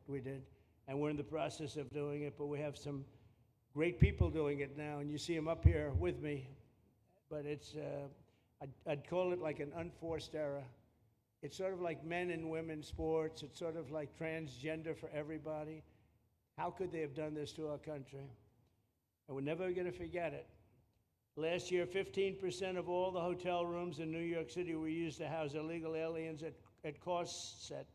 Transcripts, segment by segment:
we did. And we're in the process of doing it, but we have some great people doing it now, and you see them up here with me. But it's, I'd call it like an unforced era. It's sort of like men and women sports. It's sort of like transgender for everybody. How could they have done this to our country? And we're never going to forget it. Last year, 15% of all the hotel rooms in New York City were used to house illegal aliens at costs that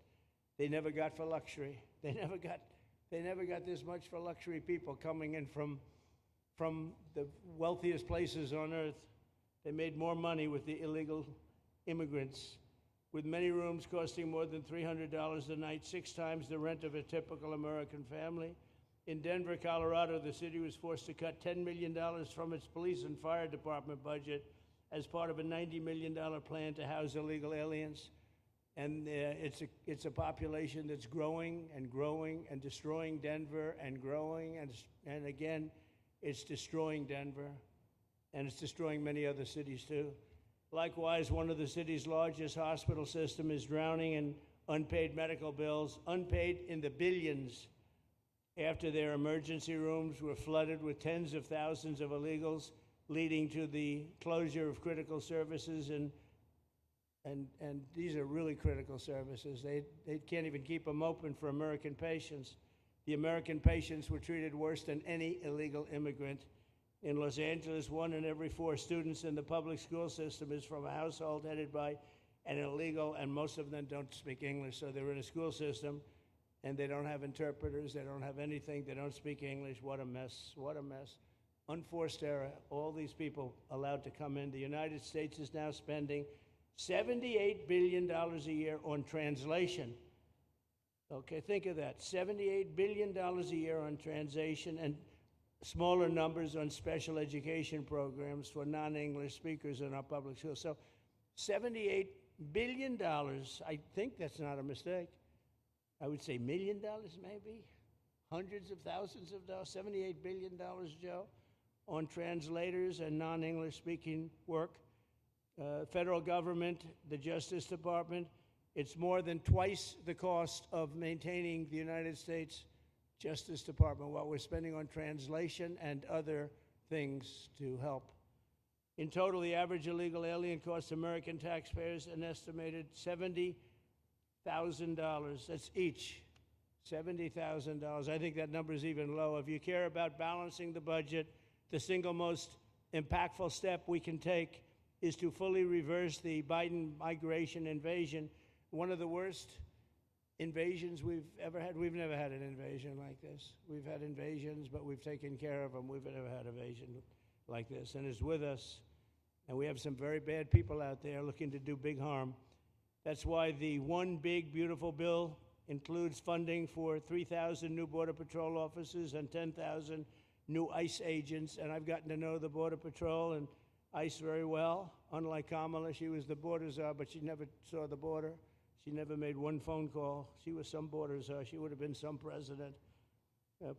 they never got for luxury. They never got this much for luxury people coming in from the wealthiest places on earth. They made more money with the illegal immigrants, with many rooms costing more than $300 a night, 6 times the rent of a typical American family. In Denver, Colorado, the city was forced to cut $10 million from its police and fire department budget as part of a $90 million plan to house illegal aliens. And it's a population that's growing and growing and destroying Denver and growing, and again, it's destroying Denver, and it's destroying many other cities too. Likewise, one of the city's largest hospital system is drowning in unpaid medical bills, unpaid in the billions, after their emergency rooms were flooded with tens of thousands of illegals, leading to the closure of critical services. And these are really critical services. They can't even keep them open for American patients. The American patients were treated worse than any illegal immigrant. In Los Angeles, 1 in every 4 students in the public school system is from a household headed by an illegal, and most of them don't speak English, so they're in a school system, and they don't have interpreters, they don't have anything, they don't speak English. What a mess, what a mess. Unforced era, all these people allowed to come in. The United States is now spending $78 billion a year on translation. Okay, think of that, $78 billion a year on translation, and smaller numbers on special education programs for non-English speakers in our public schools. So $78 billion, I think that's not a mistake. I would say $1 million maybe, hundreds of thousands of dollars, $78 billion, Joe, on translators and non-English speaking work. Federal government, the Justice Department, it's more than twice the cost of maintaining the United States Justice Department, what we're spending on translation and other things to help. In total, the average illegal alien costs American taxpayers an estimated $70,000. That's each, $70,000. I think that number is even low. If you care about balancing the budget, the single most impactful step we can take is to fully reverse the Biden migration invasion. One of the worst invasions we've ever had. We've never had an invasion like this. We've had invasions, but we've taken care of them. We've never had an invasion like this, and it's with us. And we have some very bad people out there looking to do big harm. That's why the One Big Beautiful Bill includes funding for 3,000 new Border Patrol officers and 10,000 new ICE agents. And I've gotten to know the Border Patrol and ICE very well. Unlike Kamala, she was the border czar, but she never saw the border. She never made one phone call. She was some border czar. She would have been some president.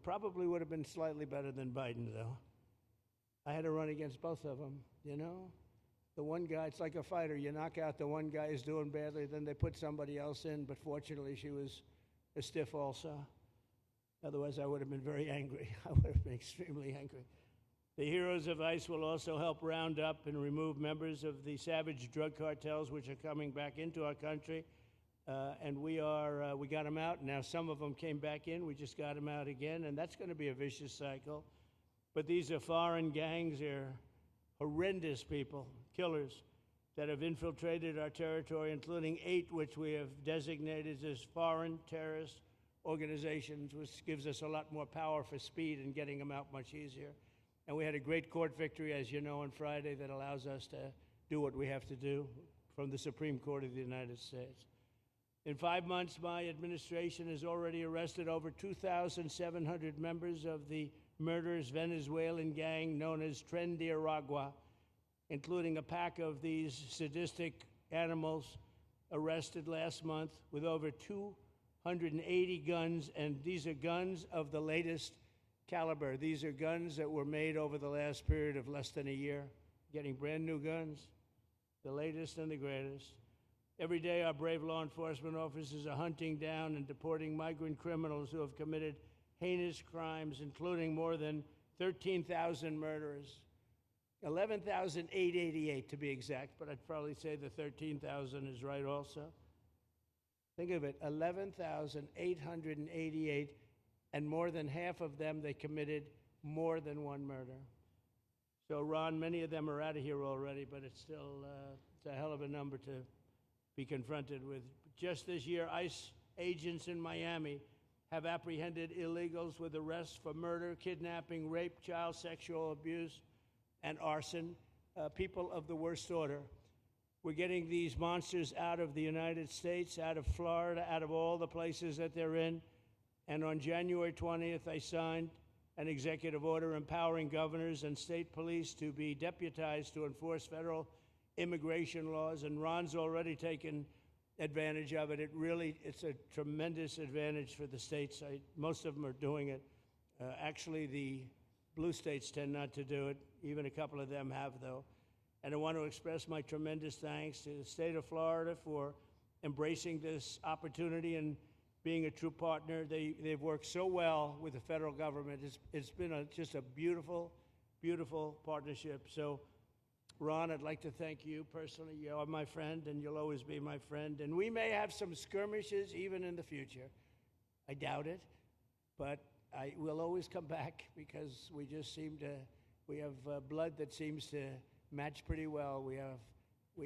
Probably would have been slightly better than Biden, though. I had to run against both of them, you know? The one guy, it's like a fighter. You knock out the one guy who's doing badly, then they put somebody else in, but fortunately she was a stiff also. Otherwise, I would have been very angry. I would have been extremely angry. The heroes of ICE will also help round up and remove members of the savage drug cartels which are coming back into our country. And we got them out. Now some of them came back in. We just got them out again, and that's going to be a vicious cycle. But these are foreign gangs. They're horrendous people, killers, that have infiltrated our territory, including 8 which we have designated as foreign terrorist organizations, which gives us a lot more power for speed and getting them out much easier. And we had a great court victory, as you know, on Friday that allows us to do what we have to do from the Supreme Court of the United States. In 5 months, my administration has already arrested over 2,700 members of the murderous Venezuelan gang known as Tren de Aragua, including a pack of these sadistic animals arrested last month with over 280 guns, and these are guns of the latest caliber. These are guns that were made over the last period of less than a year, getting brand new guns, the latest and the greatest. Every day, our brave law enforcement officers are hunting down and deporting migrant criminals who have committed heinous crimes, including more than 13,000 murders. 11,888 to be exact, but I'd probably say the 13,000 is right also. Think of it, 11,888, and more than half of them, they committed more than one murder. So, Ron, many of them are out of here already, but it's still it's a hell of a number to be confronted with. Just this year, ICE agents in Miami have apprehended illegals with arrests for murder, kidnapping, rape, child sexual abuse, and arson, people of the worst order. We're getting these monsters out of the United States, out of Florida, out of all the places that they're in. And on January 20th, I signed an executive order empowering governors and state police to be deputized to enforce federal immigration laws, and Ron's already taken advantage of it. It's a tremendous advantage for the states. Most of them are doing it. Actually, the blue states tend not to do it. Even a couple of them have, though. And I want to express my tremendous thanks to the state of Florida for embracing this opportunity and being a true partner. They've worked so well with the federal government. It's been just a beautiful, beautiful partnership. So, Ron, I'd like to thank you personally. You are my friend, and you'll always be my friend. And we may have some skirmishes even in the future. I doubt it, but I will always come back because we just we have blood that seems to match pretty well. We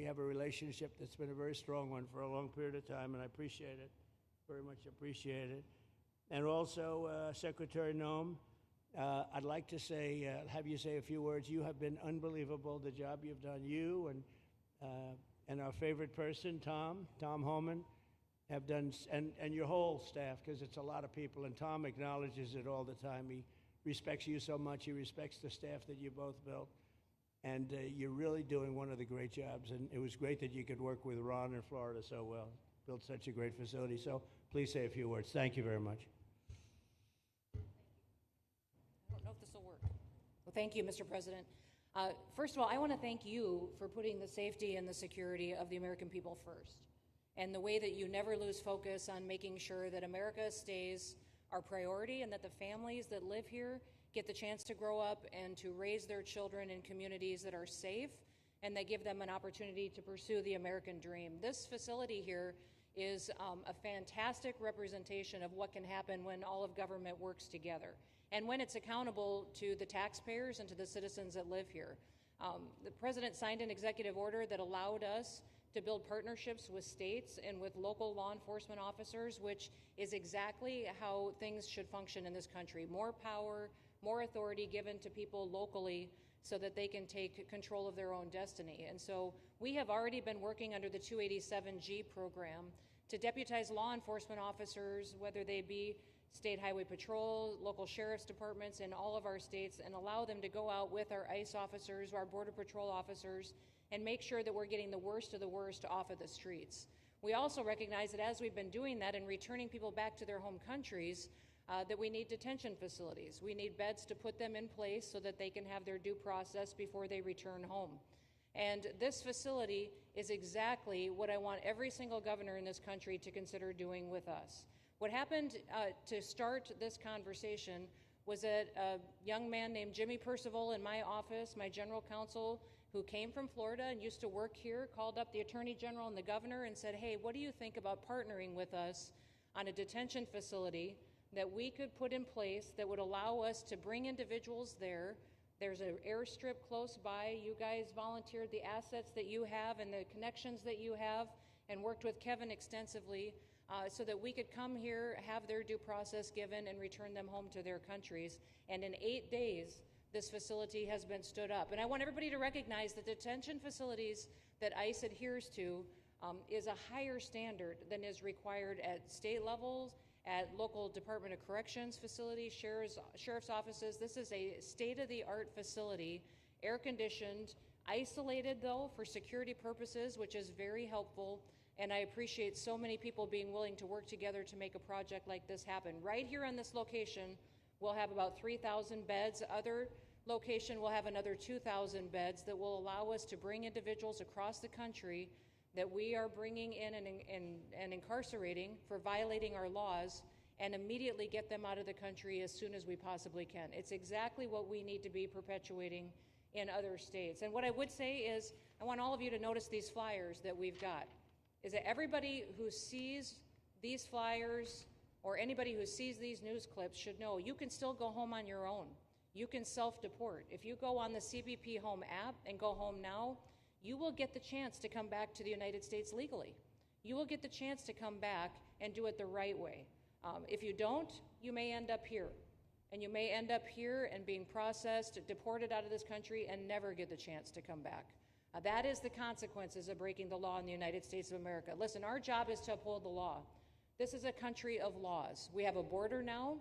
have a relationship that's been a very strong one for a long period of time, and I appreciate it, very much appreciate it. And also, Secretary Noem, I'd like to have you say a few words. You have been unbelievable, the job you've done. You and our favorite person, Tom Homan, have done, and your whole staff, because it's a lot of people, and Tom acknowledges it all the time. He respects you so much. He respects the staff that you both built. And you're really doing one of the great jobs. And it was great that you could work with Ron in Florida so well. Built such a great facility. So please say a few words. Thank you very much. I don't know if this will work. Well, thank you, Mr. President. First of all, I want to thank you for putting the safety and the security of the American people first, and the way that you never lose focus on making sure that America stays our priority and that the families that live here get the chance to grow up and to raise their children in communities that are safe and that give them an opportunity to pursue the American dream. This facility here is a fantastic representation of what can happen when all of government works together and when it's accountable to the taxpayers and to the citizens that live here. The President signed an executive order that allowed us to build partnerships with states and with local law enforcement officers, which is exactly how things should function in this country. More power, more authority given to people locally so that they can take control of their own destiny. And so we have already been working under the 287G program to deputize law enforcement officers, whether they be state highway patrol, local sheriff's departments in all of our states, and allow them to go out with our ICE officers, our border patrol officers, and make sure that we're getting the worst of the worst off of the streets. We also recognize that as we've been doing that and returning people back to their home countries, that we need detention facilities. We need beds to put them in place so that they can have their due process before they return home. And this facility is exactly what I want every single governor in this country to consider doing with us. What happened to start this conversation was that a young man named Jimmy Percival in my office, my general counsel, who came from Florida and used to work here, called up the Attorney General and the governor and said, hey, what do you think about partnering with us on a detention facility that we could put in place that would allow us to bring individuals there? There's an airstrip close by. You guys volunteered the assets that you have and the connections that you have and worked with Kevin extensively so that we could come here, have their due process given, and return them home to their countries. And in 8 days, this facility has been stood up. And I want everybody to recognize that detention facilities that ICE adheres to is a higher standard than is required at state levels, at local Department of Corrections facilities, sheriff's offices. This is a state-of-the-art facility, air-conditioned, isolated, though, for security purposes, which is very helpful. And I appreciate so many people being willing to work together to make a project like this happen. Right here on this location, we'll have about 3,000 beds. Other location will have another 2,000 beds that will allow us to bring individuals across the country that we are bringing in and incarcerating for violating our laws and immediately get them out of the country as soon as we possibly can. It's exactly what we need to be perpetuating in other states. And what I would say is, I want all of you to notice these flyers that we've got, is that everybody who sees these flyers or anybody who sees these news clips should know you can still go home on your own. You can self-deport. If you go on the CBP Home app and go home now, you will get the chance to come back to the United States legally. You will get the chance to come back and do it the right way. If you don't, you may end up here. And you may end up here and being processed, deported out of this country, and never get the chance to come back. That is the consequences of breaking the law in the United States of America. Listen, our job is to uphold the law. This is a country of laws. We have a border now,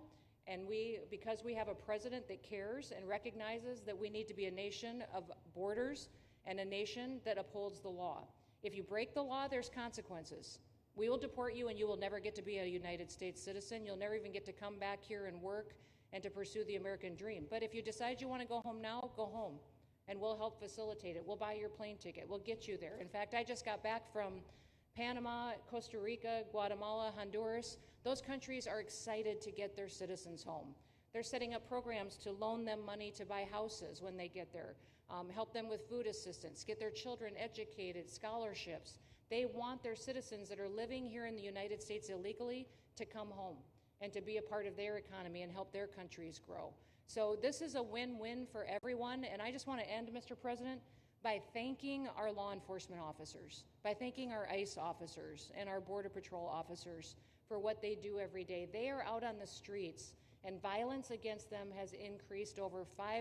and because we have a president that cares and recognizes that we need to be a nation of borders and a nation that upholds the law. If you break the law, there's consequences. We will deport you, and you will never get to be a United States citizen. You'll never even get to come back here and work and to pursue the American dream. But if you decide you want to go home now, go home, and we'll help facilitate it. We'll buy your plane ticket. We'll get you there. In fact, I just got back from Panama, Costa Rica, Guatemala, Honduras. Those countries are excited to get their citizens home. They're setting up programs to loan them money to buy houses when they get there, help them with food assistance, get their children educated, scholarships. They want their citizens that are living here in the United States illegally to come home and to be a part of their economy and help their countries grow. So this is a win-win for everyone, and I just want to end, Mr. President, by thanking our law enforcement officers, by thanking our ICE officers and our Border Patrol officers for what they do every day. They are out on the streets, and violence against them has increased over 500%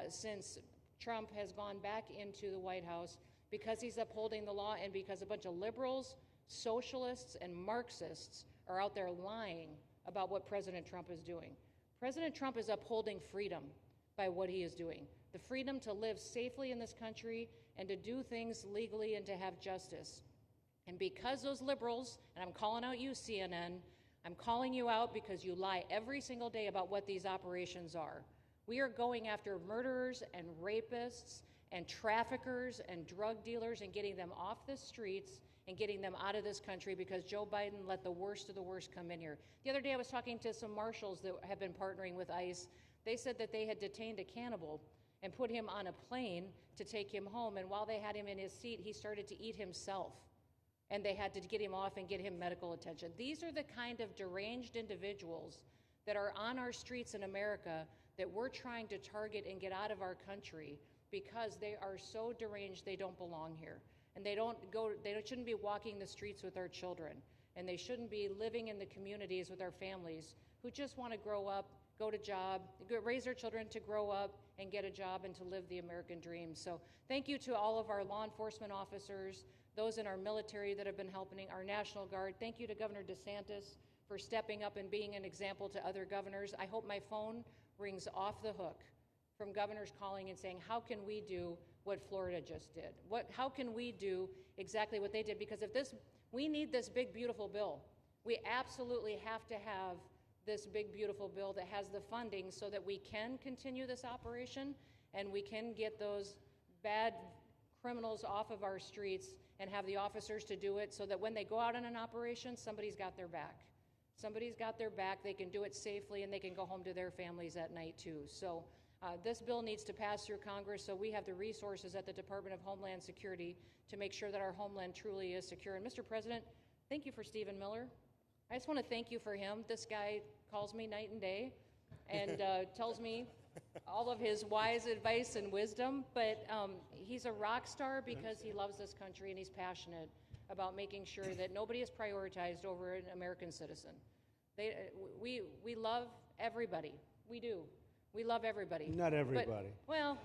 since Trump has gone back into the White House, because he's upholding the law and because a bunch of liberals, socialists, and Marxists are out there lying about what President Trump is doing. President Trump is upholding freedom by what he is doing. The freedom to live safely in this country and to do things legally and to have justice. And because those liberals, and I'm calling out you, CNN, I'm calling you out because you lie every single day about what these operations are. We are going after murderers and rapists and traffickers and drug dealers and getting them off the streets and getting them out of this country because Joe Biden let the worst of the worst come in here. The other day I was talking to some marshals that have been partnering with ICE. They said that they had detained a cannibal and put him on a plane to take him home, and while they had him in his seat, he started to eat himself, and they had to get him off and get him medical attention. These are the kind of deranged individuals that are on our streets in America that we're trying to target and get out of our country because they are so deranged they don't belong here. And they shouldn't be walking the streets with our children, and they shouldn't be living in the communities with our families who just want to grow up, go to job, raise their children to grow up and get a job and to live the American dream. So thank you to all of our law enforcement officers, those in our military that have been helping, our National Guard. Thank you to Governor DeSantis for stepping up and being an example to other governors. I hope my phone rings off the hook from governors calling and saying, how can we do what Florida just did? How can we do exactly what they did? Because we need this big, beautiful bill. We absolutely have to have this big, beautiful bill that has the funding so that we can continue this operation and we can get those bad criminals off of our streets and have the officers to do it so that when they go out on an operation, somebody's got their back. Somebody's got their back, they can do it safely, and they can go home to their families at night too. So this bill needs to pass through Congress so we have the resources at the Department of Homeland Security to make sure that our homeland truly is secure. And Mr. President, thank you for Stephen Miller. I just want to thank you for him. This guy calls me night and day and tells me all of his wise advice and wisdom, but he's a rock star because he loves this country and he's passionate about making sure that nobody is prioritized over an American citizen. We love everybody. We do. We love everybody. Not everybody. But, well,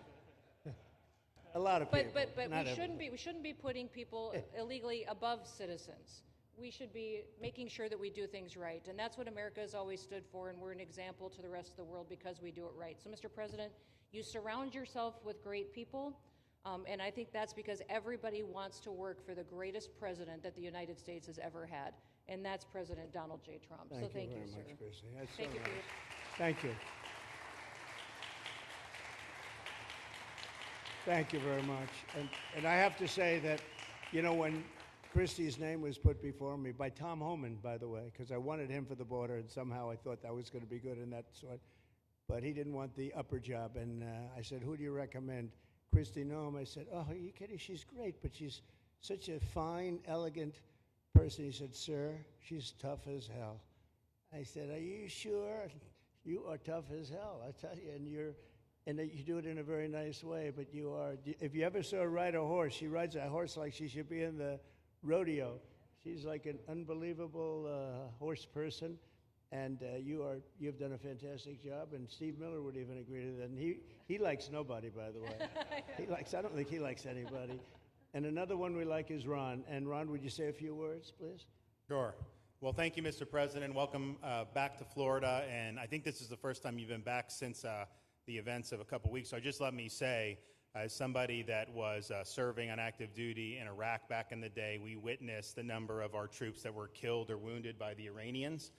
a lot of people. But Not we shouldn't be putting people illegally above citizens. We should be making sure that we do things right, and that's what America has always stood for, and we're an example to the rest of the world because we do it right. So, Mr. President, you surround yourself with great people, and I think that's because everybody wants to work for the greatest president that the United States has ever had, and that's President Donald J. Trump. Thank so thank you you, very sir. much, Chrissy. That's Thank so you for nice. your Thank you. Thank you very much. And I have to say that You know, when Christie's name was put before me by Tom Homan, by the way, because I wanted him for the border, and somehow I thought that was going to be good in that sort. But he didn't want the upper job, and I said, "Who do you recommend?" Christie Noem. I said, "Oh, are you kidding? She's great, but she's such a fine, elegant person." He said, "Sir, she's tough as hell." I said, "Are you sure?" "You are tough as hell, I tell you, and you do it in a very nice way, but you are, if you ever saw her ride a horse, she rides a horse like she should be in the rodeo. She's like an unbelievable horse person, and you've done a fantastic job, and Steve Miller would even agree to that, and he likes nobody, by the way. I don't think he likes anybody. And another one we like is Ron, and Ron, would you say a few words, please? Sure. Well, thank you, Mr. President. Welcome back to Florida, and I think this is the first time you've been back since the events of a couple weeks. So just let me say, as somebody that was serving on active duty in Iraq back in the day, we witnessed the number of our troops that were killed or wounded by the Iranians.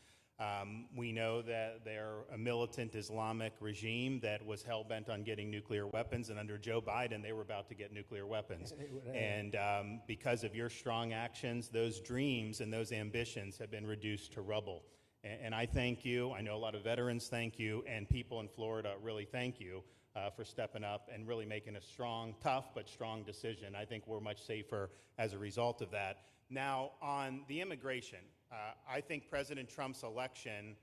We know that they're a militant Islamic regime that was hell-bent on getting nuclear weapons, and under Joe Biden, they were about to get nuclear weapons. And because of your strong actions, those dreams and those ambitions have been reduced to rubble. And I thank you. I know a lot of veterans thank you, and people in Florida really thank you for stepping up and really making a strong, tough, but strong decision. I think we're much safer as a result of that. Now, on the immigration, I think President Trump's election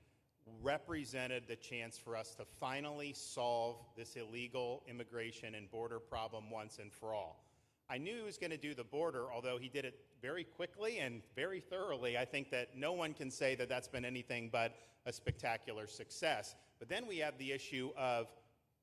represented the chance for us to finally solve this illegal immigration and border problem once and for all. I knew he was going to do the border, although he did it very quickly and very thoroughly. I think that no one can say that that's been anything but a spectacular success. But then we have the issue of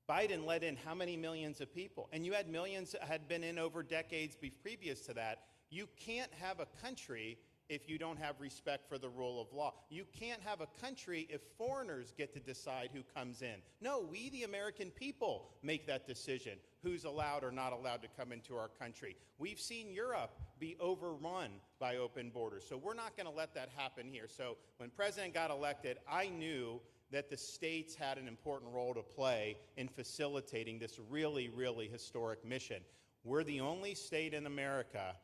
Biden let in how many millions of people? And you had millions that had been in over decades previous to that. You can't have a country if you don't have respect for the rule of law. You can't have a country if foreigners get to decide who comes in. No, we, the American people, make that decision, who's allowed or not allowed to come into our country. We've seen Europe be overrun by open borders, so we're not going to let that happen here. So when President got elected, I knew that the states had an important role to play in facilitating this really, really historic mission. We're the only state in America,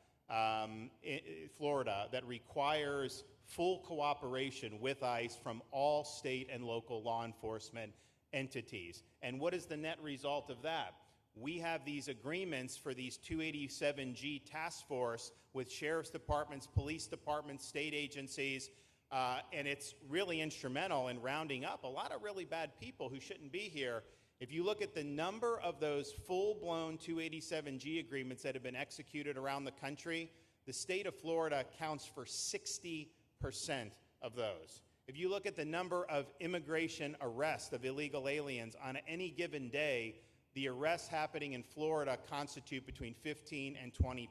Florida, that requires full cooperation with ICE from all state and local law enforcement entities. And what is the net result of that? We have these agreements for these 287G task force with sheriff's departments, police departments, state agencies, and it's really instrumental in rounding up a lot of really bad people who shouldn't be here. If you look at the number of those full-blown 287G agreements that have been executed around the country, the state of Florida accounts for 60% of those. If you look at the number of immigration arrests of illegal aliens on any given day, the arrests happening in Florida constitute between 15 and 20%.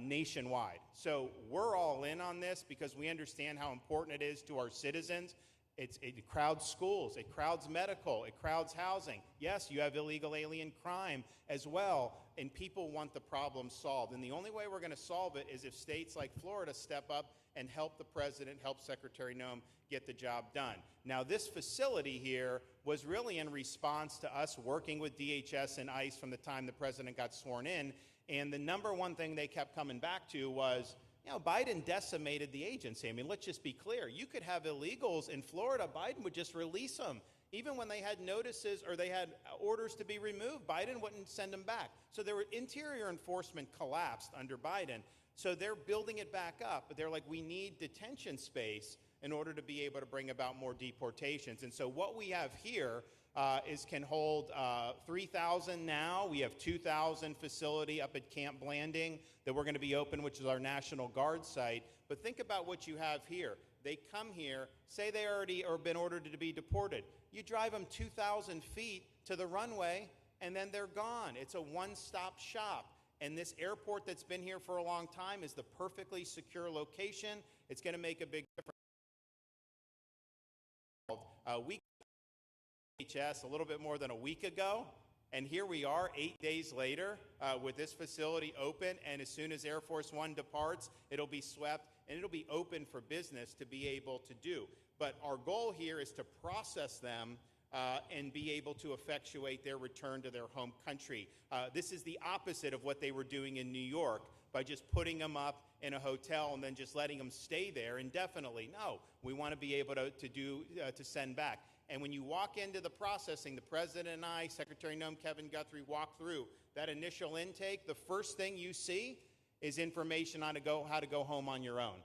Nationwide. So we're all in on this because we understand how important it is to our citizens. It crowds schools, it crowds medical, it crowds housing. Yes, you have illegal alien crime as well, and people want the problem solved. And the only way we're going to solve it is if states like Florida step up and help the president, help Secretary Noem get the job done. Now, this facility here was really in response to us working with DHS and ICE from the time the president got sworn in. And the number one thing they kept coming back to was, you know, Biden decimated the agency. I mean, let's just be clear. You could have illegals in Florida. Biden would just release them. Even when they had notices or they had orders to be removed, Biden wouldn't send them back. So their interior enforcement collapsed under Biden. So they're building it back up. But they're like, we need detention space in order to be able to bring about more deportations. And so what we have here can hold 3,000 now. We have 2,000 facility up at Camp Blanding that we're going to be open, which is our National Guard site. But think about what you have here. They come here, say they already are been ordered to be deported. You drive them 2,000 feet to the runway, and then they're gone. It's a one-stop shop. And this airport that's been here for a long time is the perfectly secure location. It's going to make a big difference. We DHS a little bit more than a week ago, and here we are 8 days later with this facility open, and as soon as Air Force One departs, it'll be swept and it'll be open for business to be able to do. But our goal here is to process them and be able to effectuate their return to their home country. This is the opposite of what they were doing in New York. by just putting them up in a hotel and then just letting them stay there indefinitely. No, we want to be able to send back. And when you walk into the processing, the President and I, Secretary Noem, Kevin Guthrie, walk through that initial intake, the first thing you see is information on how to go home on your own.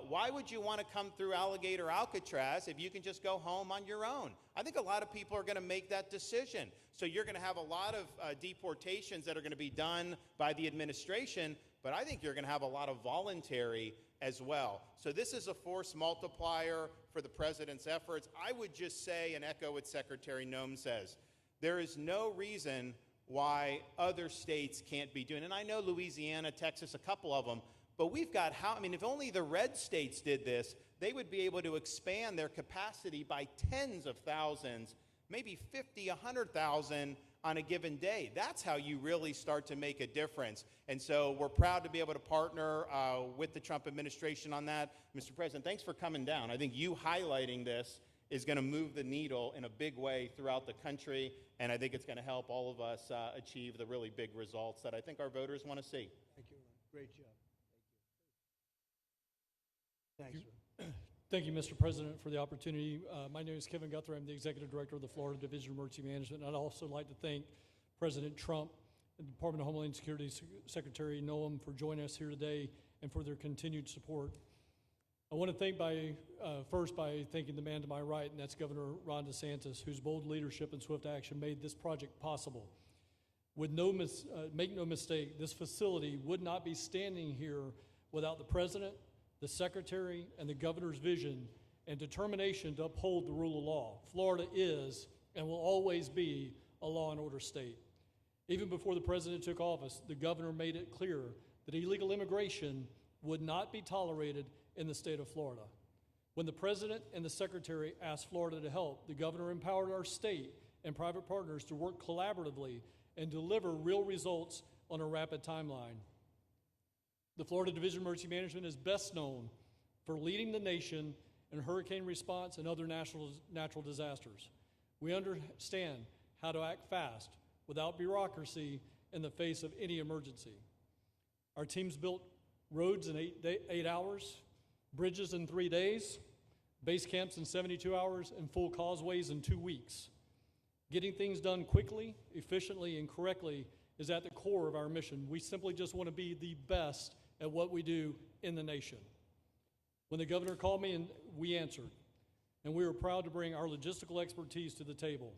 Why would you want to come through Alligator Alcatraz if you can just go home on your own? I think a lot of people are going to make that decision. So you're going to have a lot of deportations that are going to be done by the administration, but I think you're going to have a lot of voluntary as well. So this is a force multiplier for the President's efforts. I would just say and echo what Secretary Noem says. There is no reason why other states can't be doing it. And I know Louisiana, Texas, a couple of them, but we've got if only the red states did this, they would be able to expand their capacity by tens of thousands, maybe 50, 100,000 on a given day. That's how you really start to make a difference. And so we're proud to be able to partner with the Trump administration on that. Mr. President, thanks for coming down. I think you highlighting this is going to move the needle in a big way throughout the country, and I think it's going to help all of us achieve the really big results that I think our voters want to see. Thank you, Ron. Great job. Thanks, Ron. Thank you, Mr. President, for the opportunity. My name is Kevin Guthrie. I'm the Executive Director of the Florida Division of Emergency Management. And I'd also like to thank President Trump and the Department of Homeland Security Secretary Noem for joining us here today and for their continued support. I want to thank first by thanking the man to my right, and that's Governor Ron DeSantis, whose bold leadership and swift action made this project possible. Make no mistake, this facility would not be standing here without the President, the Secretary, and the Governor's vision and determination to uphold the rule of law. Florida is and will always be a law and order state. Even before the President took office, the Governor made it clear that illegal immigration would not be tolerated in the state of Florida. When the President and the Secretary asked Florida to help, the Governor empowered our state and private partners to work collaboratively and deliver real results on a rapid timeline. The Florida Division of Emergency Management is best known for leading the nation in hurricane response and other natural disasters. We understand how to act fast without bureaucracy in the face of any emergency. Our teams built roads in 8 hours, bridges in 3 days, base camps in 72 hours, and full causeways in 2 weeks. Getting things done quickly, efficiently, and correctly is at the core of our mission. We simply just want to be the best at what we do in the nation. When the Governor called me, and we answered, and we were proud to bring our logistical expertise to the table.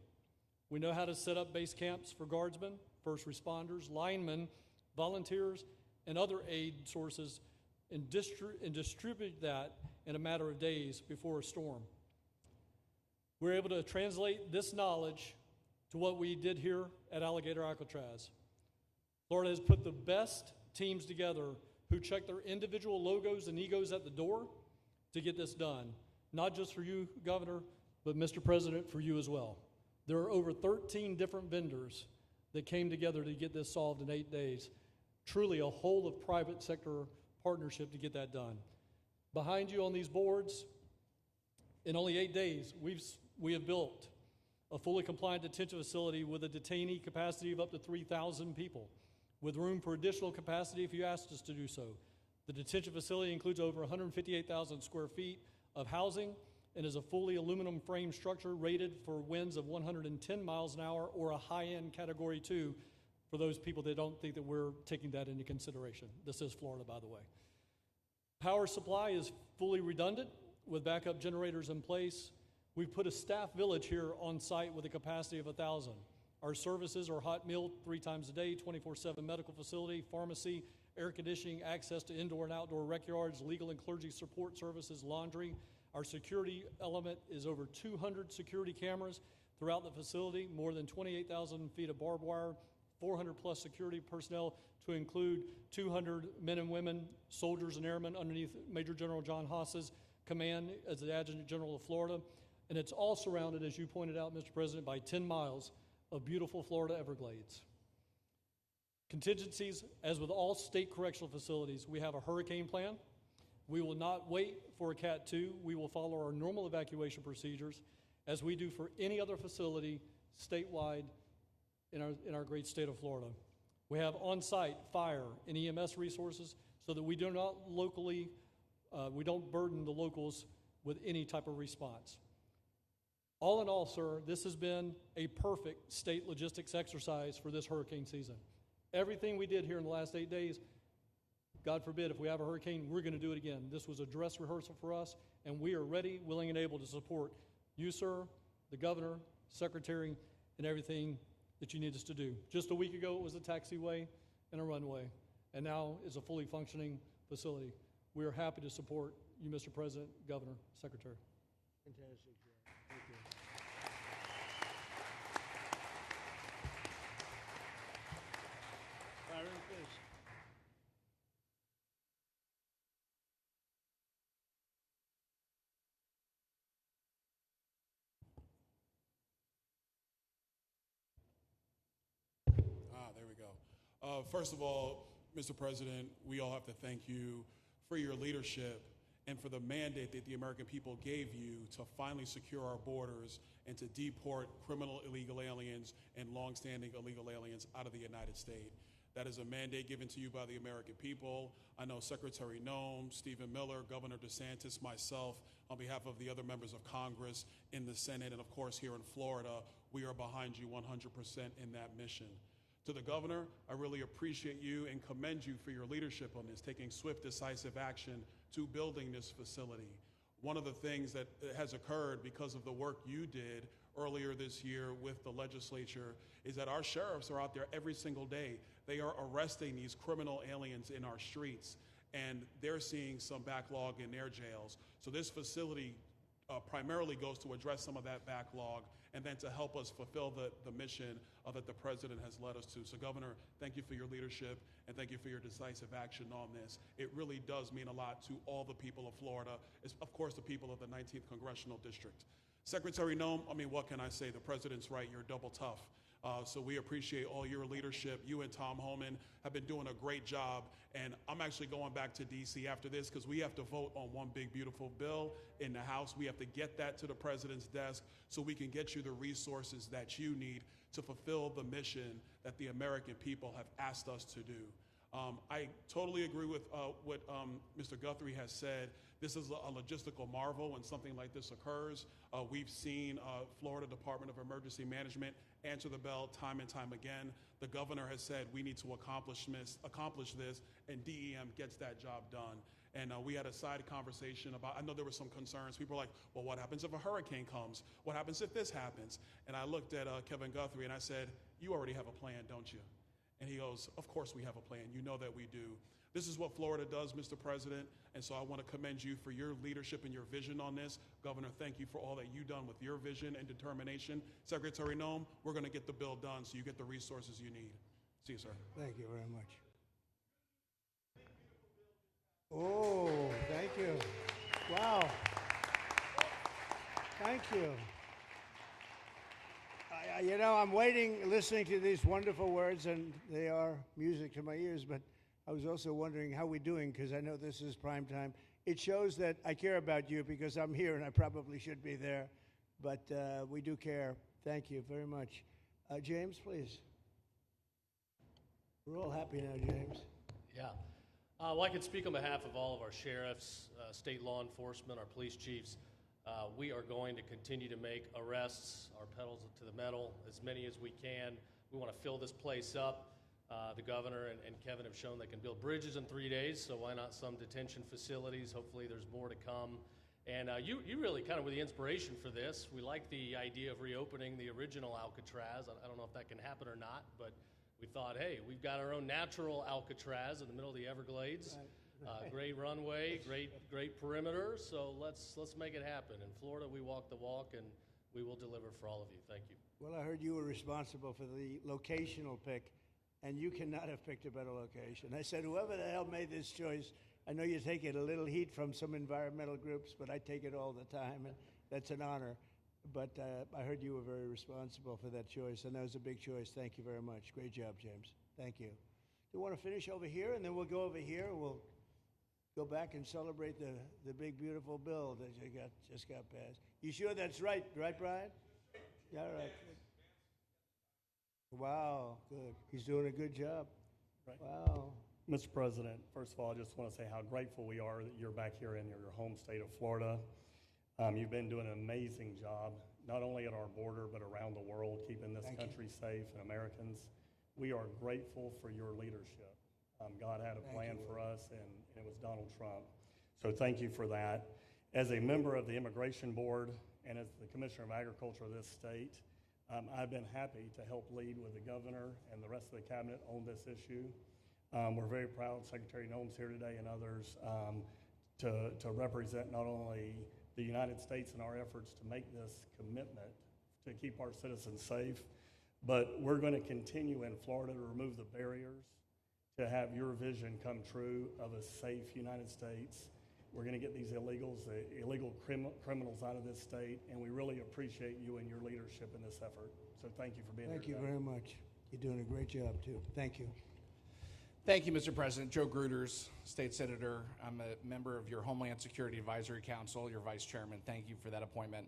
We know how to set up base camps for guardsmen, first responders, linemen, volunteers, and other aid sources, and distribute that in a matter of days before a storm. We're able to translate this knowledge to what we did here at Alligator Alcatraz. Florida has put the best teams together who check their individual logos and egos at the door to get this done. Not just for you, Governor, but Mr. President, for you as well. There are over 13 different vendors that came together to get this solved in 8 days. Truly a whole of private sector partnership to get that done. Behind you on these boards, in only 8 days, we have built a fully compliant detention facility with a detainee capacity of up to 3,000 people, with room for additional capacity if you asked us to do so. The detention facility includes over 158,000 square feet of housing and is a fully aluminum frame structure rated for winds of 110 miles an hour or a high-end Category 2 for those people that don't think that we're taking that into consideration. This is Florida, by the way. Power supply is fully redundant with backup generators in place. We've put a staff village here on site with a capacity of 1,000. Our services are hot meal 3 times a day, 24/7 medical facility, pharmacy, air conditioning, access to indoor and outdoor rec yards, legal and clergy support services, laundry. Our security element is over 200 security cameras throughout the facility, more than 28,000 feet of barbed wire, 400 plus security personnel to include 200 men and women, soldiers and airmen underneath Major General John Haas's command as the Adjutant General of Florida. And it's all surrounded, as you pointed out, Mr. President, by 10 miles of beautiful Florida Everglades. Contingencies, as with all state correctional facilities, we have a hurricane plan. We will not wait for a Cat 2. We will follow our normal evacuation procedures as we do for any other facility statewide in our great state of Florida. We have on-site fire and EMS resources so that we do not we don't burden the locals with any type of response. All in all, sir, this has been a perfect state logistics exercise for this hurricane season. Everything we did here in the last 8 days, God forbid, if we have a hurricane, we're going to do it again. This was a dress rehearsal for us, and we are ready, willing, and able to support you, sir, the governor, secretary, and everything that you need us to do. Just a week ago, it was a taxiway and a runway, and now it's a fully functioning facility. We are happy to support you, Mr. President, Governor, Secretary. Fantastic. Thank you. Byron, please. There we go. First of all, Mr. President, we all have to thank you for your leadership and for the mandate that the American people gave you to finally secure our borders and to deport criminal illegal aliens and longstanding illegal aliens out of the United States. That is a mandate given to you by the American people. I know Secretary Noem, Stephen Miller, Governor DeSantis, myself, on behalf of the other members of Congress in the Senate, and of course here in Florida, we are behind you 100% in that mission. To the governor, I really appreciate you and commend you for your leadership on this, taking swift, decisive action to building this facility. One of the things that has occurred because of the work you did earlier this year with the legislature is that our sheriffs are out there every single day. They are arresting these criminal aliens in our streets, and they're seeing some backlog in their jails. So this facility primarily goes to address some of that backlog and then to help us fulfill the mission that the president has led us to. So Governor, thank you for your leadership and thank you for your decisive action on this. It really does mean a lot to all the people of Florida, of course the people of the 19th Congressional District. Secretary Noem, I mean, what can I say? The president's right, you're double tough. So we appreciate all your leadership. You and Tom Homan have been doing a great job. And I'm actually going back to D.C. after this because we have to vote on one big, beautiful bill in the House. We have to get that to the president's desk so we can get you the resources that you need to fulfill the mission that the American people have asked us to do. I totally agree with what Mr. Guthrie has said. This is a logistical marvel when something like this occurs. We've seen Florida Department of Emergency Management answer the bell time and time again. The governor has said we need to accomplish this, and DEM gets that job done. And we had a side conversation about, I know there were some concerns. People were like, well, what happens if a hurricane comes? What happens if this happens? And I looked at Kevin Guthrie and I said, you already have a plan, don't you? And he goes, of course we have a plan. You know that we do. This is what Florida does, Mr. President, and so I want to commend you for your leadership and your vision on this. Governor, thank you for all that you've done with your vision and determination. Secretary Noem, we're going to get the bill done so you get the resources you need. See you, sir. Thank you very much. Oh, thank you. Wow. Thank you. You know, I'm waiting, listening to these wonderful words, and they are music to my ears, but I was also wondering how we're doing, because I know this is prime time. It shows that I care about you because I'm here and I probably should be there, but we do care. Thank you very much. James, please. We're all happy now, James. Yeah. Well, I can speak on behalf of all of our sheriffs, state law enforcement, our police chiefs. We are going to continue to make arrests, our pedals to the metal, as many as we can. We want to fill this place up. The governor and Kevin have shown they can build bridges in 3 days, so why not some detention facilities? Hopefully there's more to come. And you really kind of were the inspiration for this. We like the idea of reopening the original Alcatraz. I don't know if that can happen or not, but we thought, hey, we've got our own natural Alcatraz in the middle of the Everglades. Right. Great runway, great perimeter, so let's make it happen. In Florida, we walk the walk, and we will deliver for all of you. Thank you. Well, I heard you were responsible for the locational pick, and you cannot have picked a better location. I said, whoever the hell made this choice, I know you take it a little heat from some environmental groups, but I take it all the time, and that's an honor. But I heard you were very responsible for that choice, and that was a big choice. Thank you very much. Great job, James. Thank you. You want to finish over here, and then we'll go over here. We'll go back and celebrate the big, beautiful bill that you just got passed. You sure that's right, Brian? Yeah, all right. Wow, good. He's doing a good job. Wow. Mr. President, first of all, I just want to say how grateful we are that you're back here in your home state of Florida. You've been doing an amazing job, not only at our border, but around the world, keeping this country safe and Americans. We are grateful for your leadership. God had a plan for us, and it was Donald Trump. So thank you for that. As a member of the Immigration Board and as the Commissioner of Agriculture of this state, I've been happy to help lead with the governor and the rest of the cabinet on this issue. We're very proud Secretary Noem's here today and others to represent not only the United States in our efforts to make this commitment to keep our citizens safe, but we're going to continue in Florida to remove the barriers to have your vision come true of a safe United States. We're going to get these illegal criminals out of this state, and we really appreciate you and your leadership in this effort. So thank you for being here Thank you today. very much. You're doing a great job, too. Thank you. Thank you, Mr. President. Joe Gruters, State Senator. I'm a member of your Homeland Security Advisory Council, your Vice Chairman. Thank you for that appointment.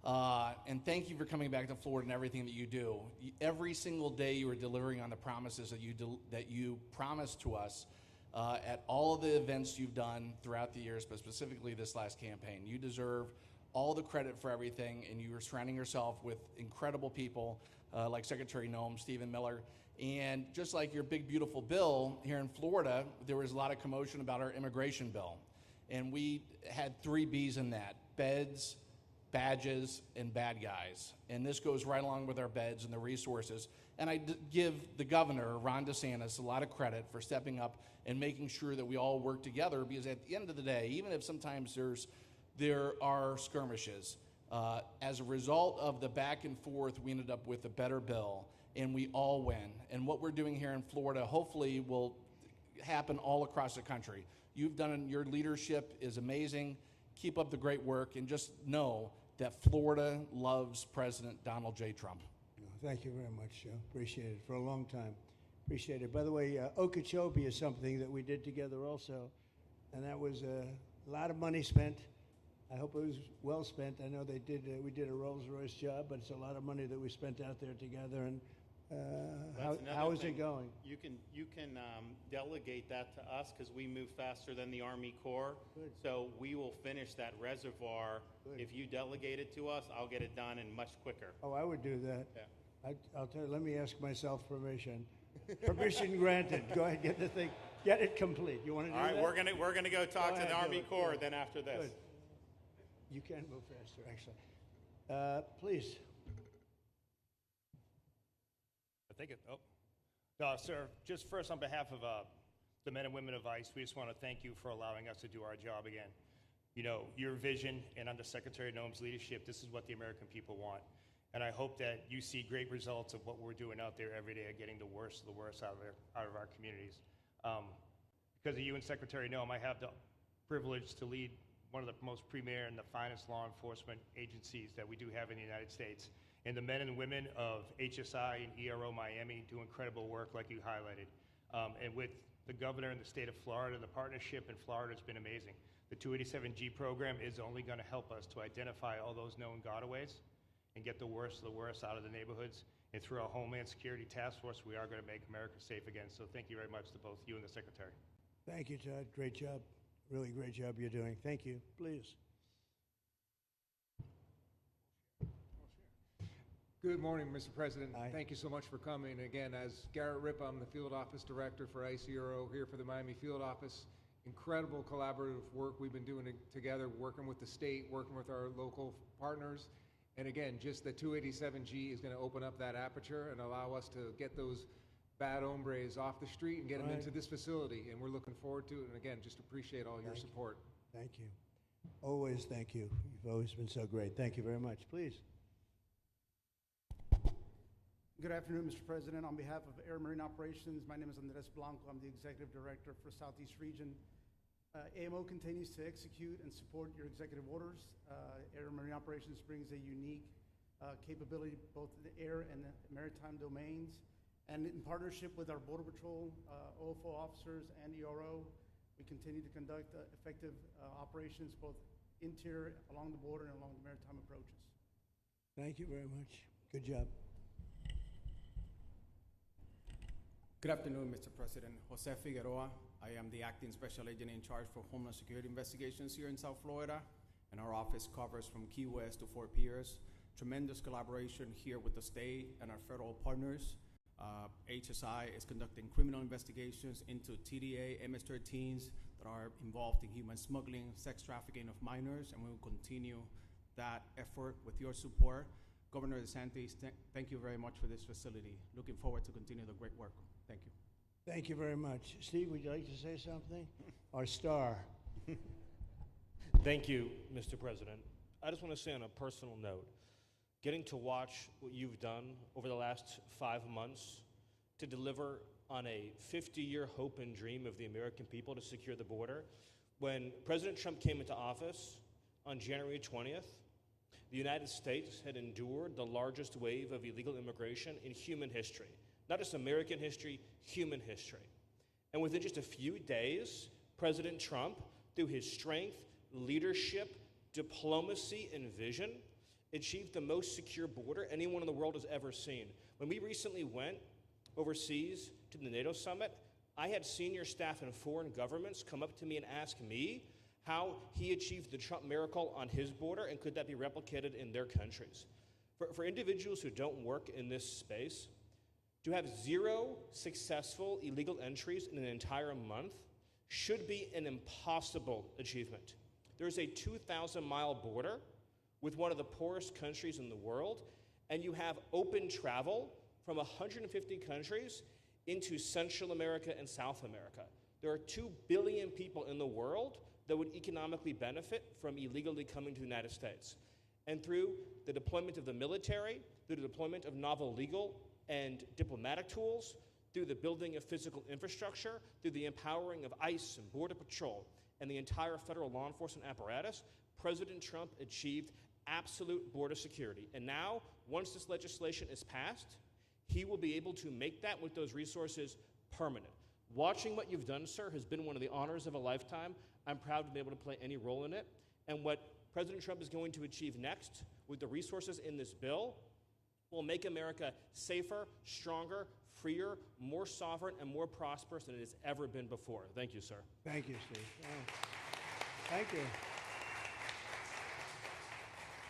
And thank you for coming back to Florida and everything that you do. Every single day you are delivering on the promises that you promised to us at all of the events you've done throughout the years, but specifically this last campaign. You deserve all the credit for everything, and you are surrounding yourself with incredible people like Secretary Noem, Stephen Miller. And just like your big, beautiful bill here in Florida, there was a lot of commotion about our immigration bill. And we had 3 B's in that: beds, badges, and bad guys. And this goes right along with our beds and the resources. And I give the governor, Ron DeSantis, a lot of credit for stepping up and making sure that we all work together, because at the end of the day, even if sometimes there are skirmishes, as a result of the back and forth, we ended up with a better bill, and we all win. And what we're doing here in Florida hopefully will happen all across the country. You've done, your leadership is amazing. Keep up the great work, and just know that Florida loves President Donald J. Trump. Thank you very much, Joe. Appreciate it for a long time. Appreciate it. By the way, Okeechobee is something that we did together also, and that was a lot of money spent. I hope it was well spent. I know we did a Rolls-Royce job, but it's a lot of money that we spent out there together. And how is it going? You can delegate that to us because we move faster than the Army Corps. Good. So we will finish that reservoir. Good. If you delegate it to us, I'll get it done and much quicker. Oh, I would do that. Yeah. I'll tell you, let me ask myself permission. Permission granted. Go ahead, get the thing, get it complete. You want to do All right, that? we're gonna go talk Go to ahead, the do Army it. Corps Yeah. then after this. Good. You can move faster, actually. Please. Thank you. Oh. No, sir, just first on behalf of the men and women of ICE, we just want to thank you for allowing us to do our job again. You know, your vision and under Secretary Noem's leadership, this is what the American people want. And I hope that you see great results of what we're doing out there every day of getting the worst of the worst out of our communities. Because of you and Secretary Noem, I have the privilege to lead one of the most premier and the finest law enforcement agencies that we do have in the United States. And the men and women of HSI and ERO Miami do incredible work like you highlighted. And with the governor in the state of Florida, the partnership in Florida has been amazing. The 287G program is only going to help us to identify all those known gotaways and get the worst of the worst out of the neighborhoods. And through our Homeland Security Task Force, we are going to make America safe again. So thank you very much to both you and the Secretary. Thank you, Todd. Great job. Really great job you're doing. Thank you. Please. Good morning, Mr. President. Hi. Thank you so much for coming. Again, as Garrett Ripp, I'm the Field Office Director for ICRO here for the Miami Field Office. Incredible collaborative work we've been doing together, working with the state, working with our local partners. And again, just the 287G is going to open up that aperture and allow us to get those bad hombres off the street and get them into this facility. And we're looking forward to it. And again, just appreciate all your support. Thank you. Always thank you. You've always been so great. Thank you very much. Please. Good afternoon, Mr. President. On behalf of Air Marine Operations, my name is Andres Blanco. I'm the Executive Director for Southeast Region. AMO continues to execute and support your executive orders. Air Marine Operations brings a unique capability both in the air and the maritime domains. And in partnership with our Border Patrol, OFO officers, and ERO, we continue to conduct effective operations both interior, along the border, and along the maritime approaches. Thank you very much. Good job. Good afternoon, Mr. President. Jose Figueroa. I am the acting special agent in charge for Homeland Security investigations here in South Florida, and our office covers from Key West to Fort Pierce. Tremendous collaboration here with the state and our federal partners. HSI is conducting criminal investigations into TDA, MS-13s that are involved in human smuggling, sex trafficking of minors, and we will continue that effort with your support. Governor DeSantis, thank you very much for this facility. Looking forward to continue the great work. Thank you. Thank you very much. Steve, would you like to say something? Our star. Thank you, Mr. President. I just want to say on a personal note, getting to watch what you've done over the last 5 months to deliver on a 50-year hope and dream of the American people to secure the border. When President Trump came into office on January 20th, the United States had endured the largest wave of illegal immigration in human history. Not just American history, human history. And within just a few days, President Trump, through his strength, leadership, diplomacy, and vision, achieved the most secure border anyone in the world has ever seen. When we recently went overseas to the NATO summit, I had senior staff in foreign governments come up to me and ask me how he achieved the Trump miracle on his border and could that be replicated in their countries. For individuals who don't work in this space, to have 0 successful illegal entries in an entire month should be an impossible achievement. There's a 2,000-mile border with one of the poorest countries in the world, and you have open travel from 150 countries into Central America and South America. There are 2 billion people in the world that would economically benefit from illegally coming to the United States. And through the deployment of the military, through the deployment of novel legal and diplomatic tools, through the building of physical infrastructure, through the empowering of ICE and Border Patrol, and the entire federal law enforcement apparatus, President Trump achieved absolute border security. And now, once this legislation is passed, he will be able to make that with those resources permanent. Watching what you've done, sir, has been one of the honors of a lifetime. I'm proud to be able to play any role in it. And what President Trump is going to achieve next with the resources in this bill will make America safer, stronger, freer, more sovereign, and more prosperous than it has ever been before. Thank you, sir. Thank you, Steve. Oh. Thank you.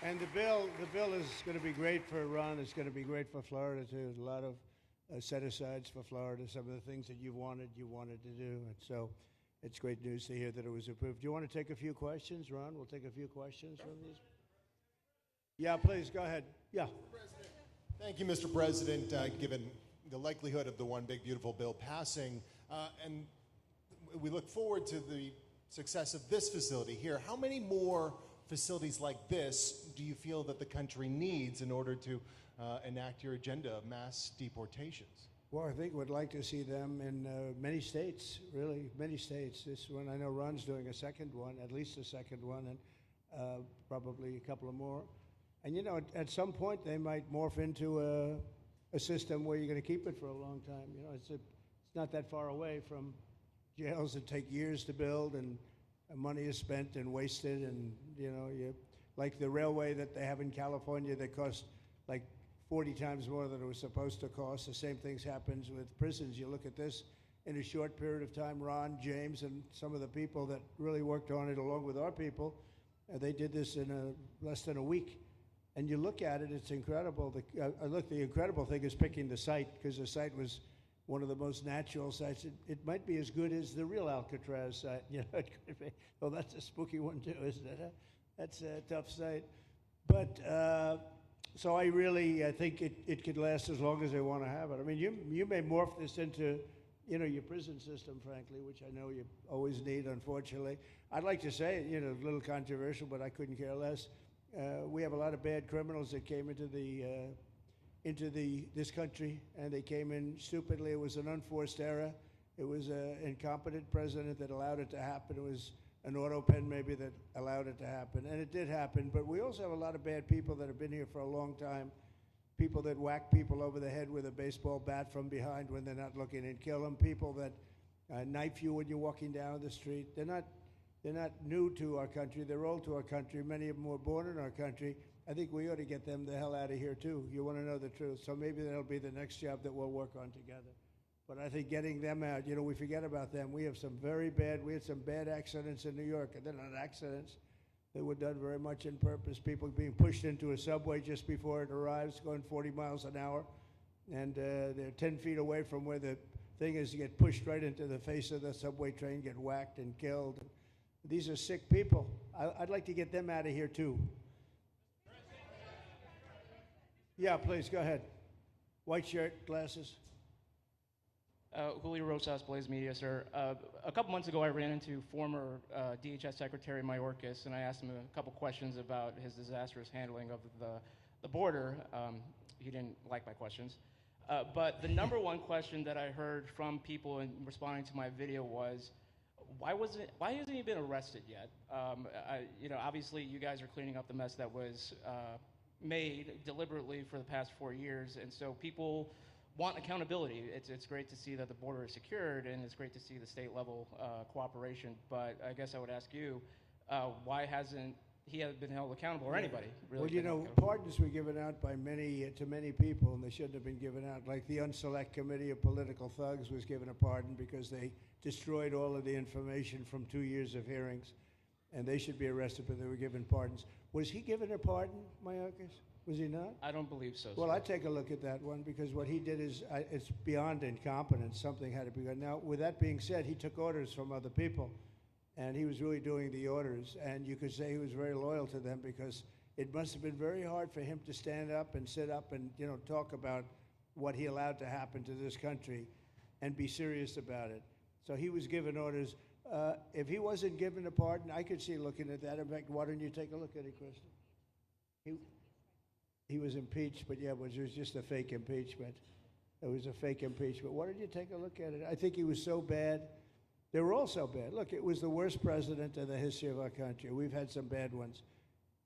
And the bill is going to be great for Ron. It's going to be great for Florida, too. A lot of set-asides for Florida, some of the things that you wanted to do. And so it's great news to hear that it was approved. Do you want to take a few questions, Ron? We'll take a few questions from these. Yeah, please, go ahead. Yeah. Thank you, Mr. President. Given the likelihood of the One Big Beautiful Bill passing, and we look forward to the success of this facility here, how many more facilities like this do you feel that the country needs in order to enact your agenda of mass deportations? Well, I think we'd like to see them in many states, really, many states. This one, I know Ron's doing a second one, at least a second one, and probably a couple of more. And, you know, at some point, they might morph into a system where you're going to keep it for a long time. You know, it's not that far away from jails that take years to build, and money is spent and wasted, and, you know, like the railway that they have in California that costs like 40 times more than it was supposed to cost. The same things happens with prisons. You look at this in a short period of time, Ron, James, and some of the people that really worked on it along with our people, they did this in less than a week. And you look at it, it's incredible. The incredible thing is picking the site, because the site was one of the most natural sites. It might be as good as the real Alcatraz site. You know, it could be. Well, that's a spooky one too, isn't it? Huh? That's a tough site. But so I really think it could last as long as they want to have it. I mean, you may morph this into, you know, your prison system, frankly, which I know you always need, unfortunately. I'd like to say, you know, a little controversial, but I couldn't care less. We have a lot of bad criminals that came into this country, and they came in stupidly. It was an unforced error. It was an incompetent president that allowed it to happen. It was an auto pen maybe that allowed it to happen, and it did happen. But we also have a lot of bad people that have been here for a long time, people that whack people over the head with a baseball bat from behind when they're not looking and kill them, people that knife you when you're walking down the street. They're not new to our country. They're old to our country. Many of them were born in our country. I think we ought to get them the hell out of here, too. You want to know the truth. So maybe that'll be the next job that we'll work on together. But I think getting them out, we forget about them. We had some bad accidents in New York, and they're not accidents. They were done very much in purpose. People being pushed into a subway just before it arrives, going 40 miles an hour, and they're 10 feet away from where the thing is, to get pushed right into the face of the subway train, get whacked and killed. These are sick people. I'd like to get them out of here too. Yeah, please, go ahead. White shirt, glasses. Julio Rosas, Blaze Media, sir. A couple months ago, I ran into former DHS Secretary Mayorkas, and I asked him a couple questions about his disastrous handling of the border. He didn't like my questions. But the number one question that I heard from people in responding to my video was, why hasn't he been arrested yet? Obviously, you guys are cleaning up the mess that was made deliberately for the past 4 years, and so people want accountability. It's great to see that the border is secured, and it's great to see the state level cooperation. But I guess I would ask you, why hasn't he been held accountable, or anybody really? Well, pardons were given out by to many people, and they shouldn't have been given out. Like the Unselect Committee of Political Thugs was given a pardon because they destroyed all of the information from 2 years of hearings, and they should be arrested, but they were given pardons. Was he given a pardon, Mayorkas? Was he not? I don't believe so. Well, sir. I'd take a look at that one, because what he did is it's beyond incompetence. Something had to be done. Now, with that being said, he took orders from other people, and he was really doing the orders. And you could say he was very loyal to them, because it must have been very hard for him to stand up and sit up and talk about what he allowed to happen to this country and be serious about it. So he was given orders. If he wasn't given a pardon, I could see looking at that. In fact, why don't you take a look at it, Kristen? He was impeached, but yeah, it was just a fake impeachment. It was a fake impeachment. Why don't you take a look at it? I think he was so bad. They were all so bad. Look, it was the worst president in the history of our country. We've had some bad ones,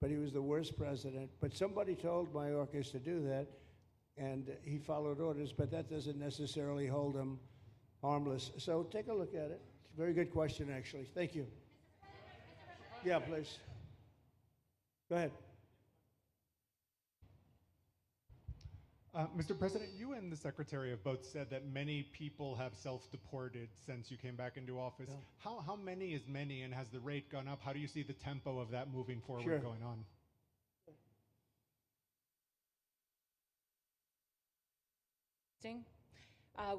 but he was the worst president. But somebody told Mayorkas to do that, and he followed orders, but that doesn't necessarily hold him harmless. So take a look at it. Very good question, actually. Thank you. Yeah, please. Go ahead. Mr. President, you and the Secretary have both said that many people have self-deported since you came back into office. Yeah. How many is many, and has the rate gone up? How do you see the tempo of that moving forward going on?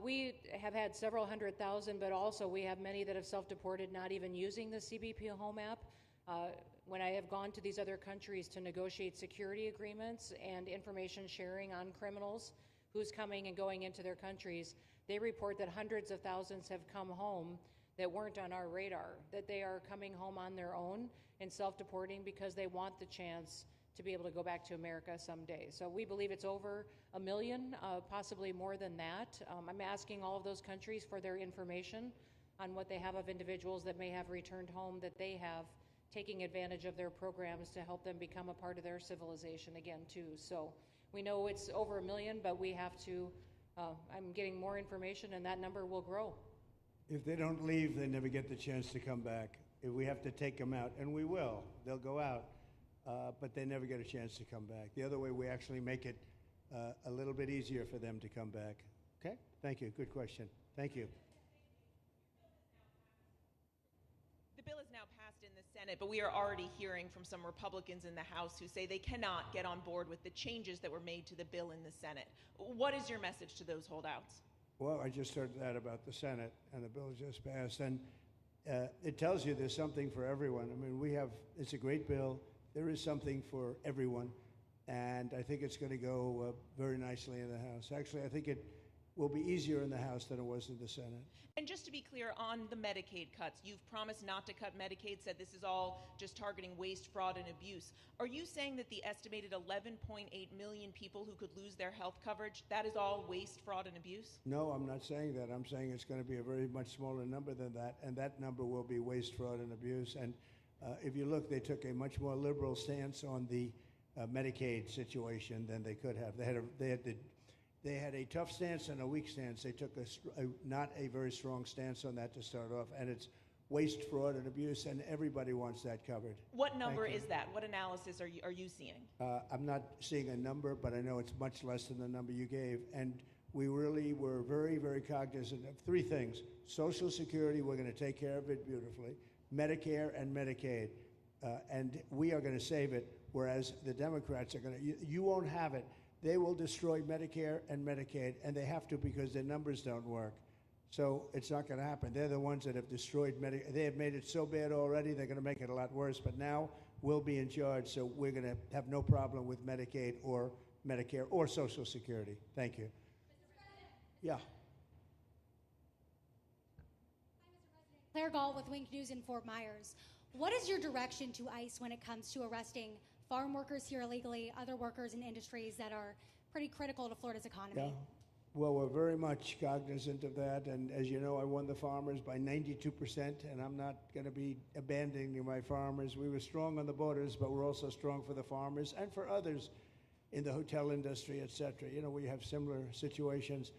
We have had several 100,000, but also we have many that have self-deported, not even using the CBP Home app. When I have gone to these other countries to negotiate security agreements and information sharing on criminals, who's coming and going into their countries, they report that hundreds of thousands have come home that weren't on our radar, that they are coming home on their own and self-deporting because they want the chance to be able to go back to America someday. So we believe it's over 1 million, possibly more than that. I'm asking all of those countries for their information on what they have of individuals that may have returned home, that they have, taking advantage of their programs to help them become a part of their civilization again too. So we know it's over 1 million, but we have to, I'm getting more information, and that number will grow. If they don't leave, they never get the chance to come back. If we have to take them out, and we will, they'll go out, but they never get a chance to come back. The other way, we actually make it a little bit easier for them to come back. Okay? Thank you. Good question. Thank you. The bill is now passed in the Senate, but we are already hearing from some Republicans in the House who say they cannot get on board with the changes that were made to the bill in the Senate. What is your message to those holdouts? Well, I just heard that about the Senate, and the bill just passed, and it tells you there's something for everyone. I mean, it's a great bill. There is something for everyone, and I think it's going to go very nicely in the House. Actually, I think it will be easier in the House than it was in the Senate. And just to be clear, on the Medicaid cuts, you've promised not to cut Medicaid, said this is all just targeting waste, fraud, and abuse. Are you saying that the estimated 11.8 million people who could lose their health coverage, that is all waste, fraud, and abuse? No, I'm not saying that. I'm saying it's going to be a very much smaller number than that, and that number will be waste, fraud, and abuse. And if you look, they took a much more liberal stance on the Medicaid situation than they could have. They had a tough stance and a weak stance. They took not a very strong stance on that to start off, and it's waste, fraud, and abuse, and everybody wants that covered. What number is that? What analysis are you seeing? I'm not seeing a number, but I know it's much less than the number you gave. And we really were very, very cognizant of three things. Social Security, we're going to take care of it beautifully. Medicare and Medicaid. And we are going to save it, whereas the Democrats are going to, you won't have it. They will destroy Medicare and Medicaid, and they have to because their numbers don't work. So it's not going to happen. They're the ones that have destroyed Medicare. They have made it so bad already, they're going to make it a lot worse. But now we'll be in charge, so we're going to have no problem with Medicaid or Medicare or Social Security. Thank you. Yeah. Claire Gall with Wink News in Fort Myers. What is your direction to ICE when it comes to arresting farm workers here illegally, other workers in industries that are pretty critical to Florida's economy? Yeah. Well, we're very much cognizant of that, and as you know, I won the farmers by 92%, and I'm not going to be abandoning my farmers. We were strong on the borders, but we're also strong for the farmers and for others in the hotel industry, et cetera. You know, we have similar situations,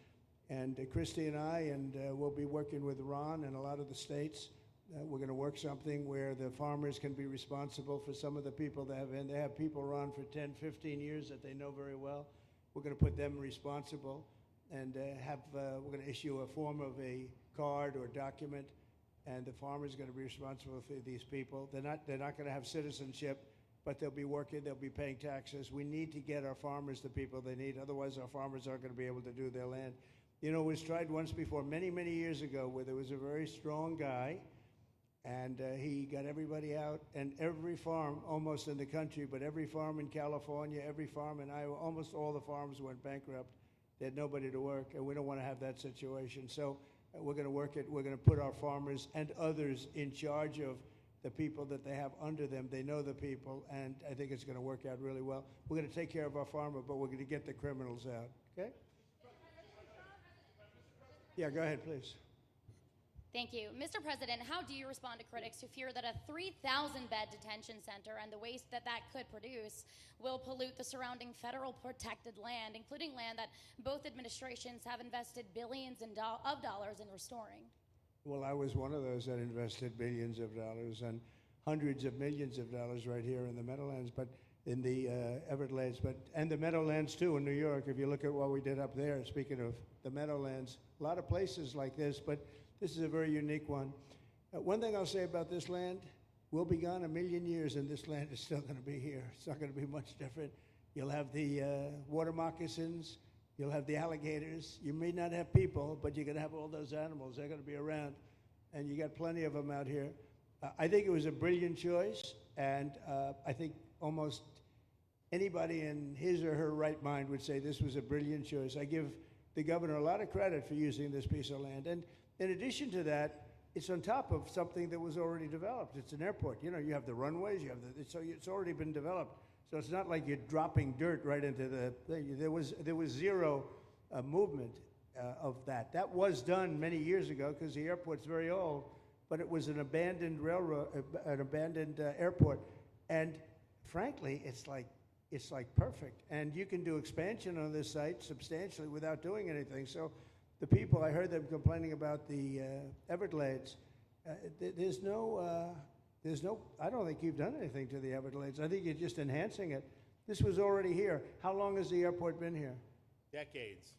and Christy and I, and we'll be working with Ron and a lot of the states. We're going to work something where the farmers can be responsible for some of the people that have, and they have people run for 10, 15 years that they know very well. We're going to put them responsible and we're going to issue a form of a card or document, and the farmer's going to be responsible for these people. They're not going to have citizenship, but they'll be working, they'll be paying taxes. We need to get our farmers the people they need, otherwise our farmers aren't going to be able to do their land. You know, it was tried once before, many, many years ago, where there was a very strong guy, and he got everybody out, and every farm, almost in the country, but every farm in California, every farm in Iowa, almost all the farms went bankrupt. They had nobody to work, and we don't want to have that situation. So we're going to work it. We're going to put our farmers and others in charge of the people that they have under them. They know the people, and I think it's going to work out really well. We're going to take care of our farmer, but we're going to get the criminals out, okay? Yeah, go ahead, please. Thank you. Mr. President, how do you respond to critics who fear that a 3,000-bed detention center and the waste that could produce will pollute the surrounding federal protected land, including land that both administrations have invested billions of dollars in restoring? Well, I was one of those that invested billions of dollars and hundreds of millions of dollars right here in the Meadowlands, but in the Everglades, and the Meadowlands too in New York. If you look at what we did up there, speaking of the Meadowlands, a lot of places like this, but this is a very unique one. One thing I'll say about this land, we'll be gone 1,000,000 years and this land is still going to be here. It's not going to be much different. You'll have the water moccasins, you'll have the alligators. You may not have people, but you're going to have all those animals. They're going to be around, and you got plenty of them out here. I think it was a brilliant choice, and I think almost anybody in his or her right mind would say this was a brilliant choice. I give the governor a lot of credit for using this piece of land. And in addition to that, it's on top of something that was already developed. It's an airport. You know, you have the runways, you have so it's already been developed. So it's not like you're dropping dirt right into the thing. There was zero movement of that. That was done many years ago because the airport's very old, but it was an abandoned railroad, an abandoned airport. And frankly, it's like perfect. And you can do expansion on this site substantially without doing anything. So the people, I heard them complaining about the Everglades. There's no, I don't think you've done anything to the Everglades. I think you're just enhancing it. This was already here. How long has the airport been here? Decades.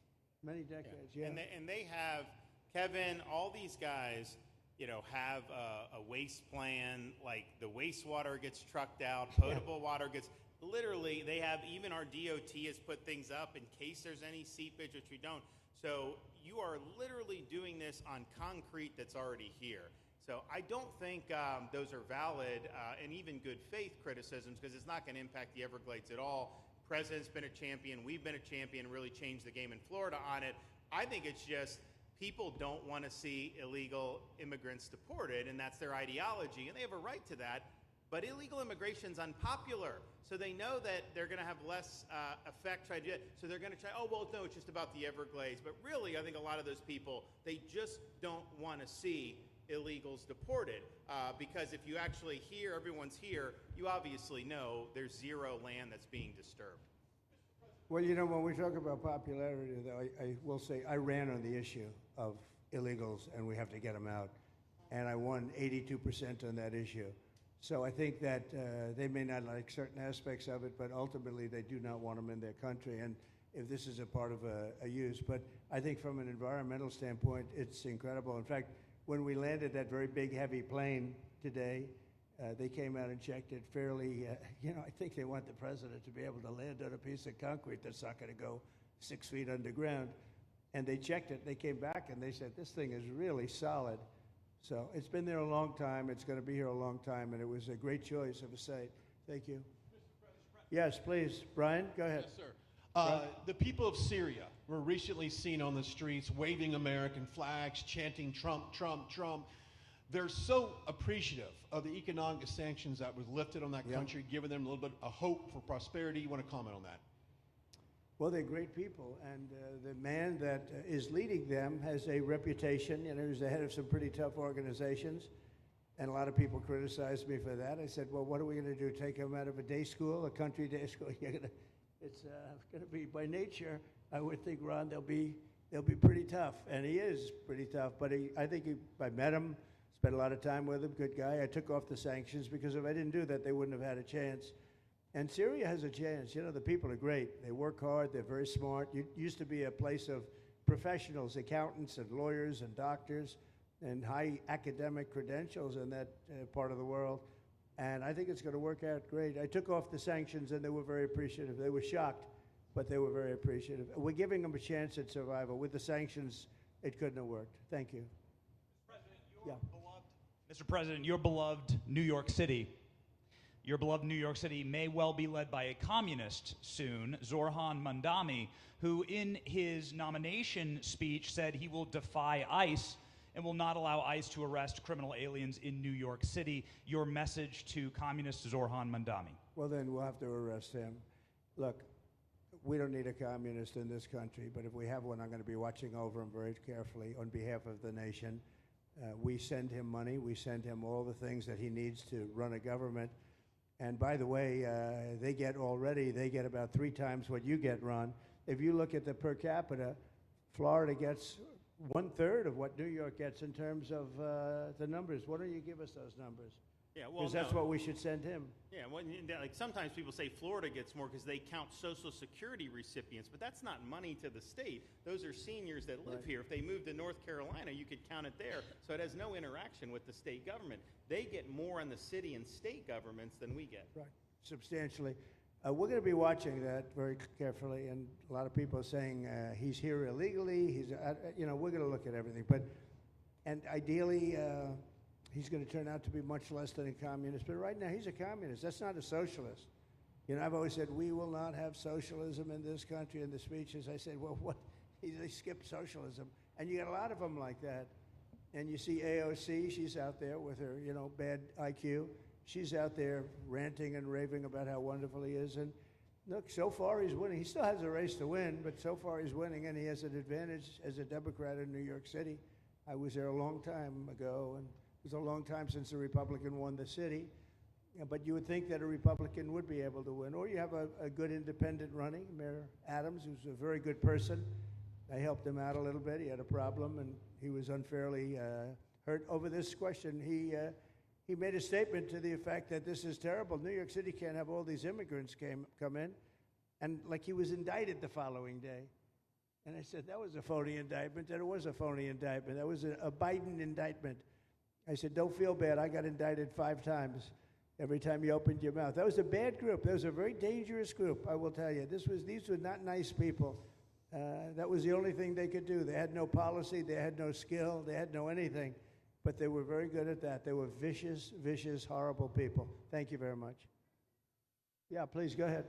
Many decades, yeah. And they have, Kevin, all these guys, you know, have a waste plan, like the wastewater gets trucked out, potable water gets, literally, they have, even our DOT has put things up in case there's any seepage, which we don't. So you are literally doing this on concrete that's already here. So I don't think those are valid and even good faith criticisms, because it's not going to impact the Everglades at all. President's been a champion. We've been a champion, really changed the game in Florida on it. I think it's just people don't want to see illegal immigrants deported, and that's their ideology, and they have a right to that. But illegal immigration's unpopular, so they know that they're going to have less effect. So they're going to try, oh, well, no, it's just about the Everglades. But really, I think a lot of those people, they just don't want to see illegals deported. Because if you actually hear, everyone's here, you obviously know there's zero land that's being disturbed. Well, you know, when we talk about popularity, though, I will say I ran on the issue of illegals, and we have to get them out. And I won 82% on that issue. So I think that they may not like certain aspects of it, but ultimately they do not want them in their country. And if this is a part of a use. But I think from an environmental standpoint, it's incredible. In fact, when we landed that very big, heavy plane today, they came out and checked it fairly. I think they want the president to be able to land on a piece of concrete that's not going to go 6 feet underground. And they checked it. They came back and they said, this thing is really solid. So it's been there a long time. It's going to be here a long time. And it was a great choice of a site. Thank you. Yes, please. Brian, go ahead. Yes, sir. The people of Syria were recently seen on the streets waving American flags, chanting Trump, Trump, Trump. They're so appreciative of the economic sanctions that was lifted on that country, giving them a little bit of hope for prosperity. You want to comment on that? Well, they're great people, and the man that is leading them has a reputation. He's the head of some pretty tough organizations, and a lot of people criticized me for that. I said, well, what are we going to do, take him out of a day school, a country day school? It's going to be, by nature, I would think, Ron, they'll be pretty tough, and he is pretty tough, but I think I met him, spent a lot of time with him, good guy. I took off the sanctions because if I didn't do that, they wouldn't have had a chance. And Syria has a chance. The people are great. They work hard. They're very smart. It used to be a place of professionals, accountants and lawyers and doctors and high academic credentials in that part of the world. And I think it's going to work out great. I took off the sanctions, and they were very appreciative. They were shocked, but they were very appreciative. We're giving them a chance at survival. With the sanctions, it couldn't have worked. Thank you. Mr. President, your beloved New York City. Your beloved New York City may well be led by a communist soon, Zoran Mandami, who in his nomination speech said he will defy ICE and will not allow ICE to arrest criminal aliens in New York City. Your message to communist Zoran Mandami. Well, then we'll have to arrest him. Look, we don't need a communist in this country, but if we have one, I'm going to be watching over him very carefully on behalf of the nation. We send him money. We send him all the things that he needs to run a government. And by the way, they get about 3 times what you get, Ron. If you look at the per capita, Florida gets 1/3 of what New York gets in terms of the numbers. Why don't you give us those numbers? Yeah, well, because that's what we should send him. Yeah, well, like sometimes people say Florida gets more because they count Social Security recipients, but that's not money to the state. Those are seniors that live here. If they moved to North Carolina, you could count it there. So it has no interaction with the state government. They get more on the city and state governments than we get. Right, substantially. We're going to be watching that very carefully, and a lot of people are saying he's here illegally. We're going to look at everything, and ideally. He's going to turn out to be much less than a communist. But right now, he's a communist. That's not a socialist. I've always said, we will not have socialism in this country. In the speeches, I said, well, what? They skipped socialism. And you got a lot of them like that. And you see AOC, she's out there with her, bad IQ. She's out there ranting and raving about how wonderful he is. And look, so far he's winning. He still has a race to win, but so far he's winning, and he has an advantage as a Democrat in New York City. I was there a long time ago, and it was a long time since a Republican won the city, but you would think that a Republican would be able to win. Or you have a good independent running, Mayor Adams, who's a very good person. I helped him out a little bit. He had a problem, and he was unfairly hurt over this question. He made a statement to the effect that this is terrible. New York City can't have all these immigrants come in, and like he was indicted the following day. And I said, that was a phony indictment. That it was a phony indictment. That was a Biden indictment. I said, don't feel bad. I got indicted 5 times every time you opened your mouth. That was a bad group. That was a very dangerous group, I will tell you. These were not nice people. That was the only thing they could do. They had no policy. They had no skill. They had no anything. But they were very good at that. They were vicious, vicious, horrible people. Thank you very much. Yeah, please go ahead.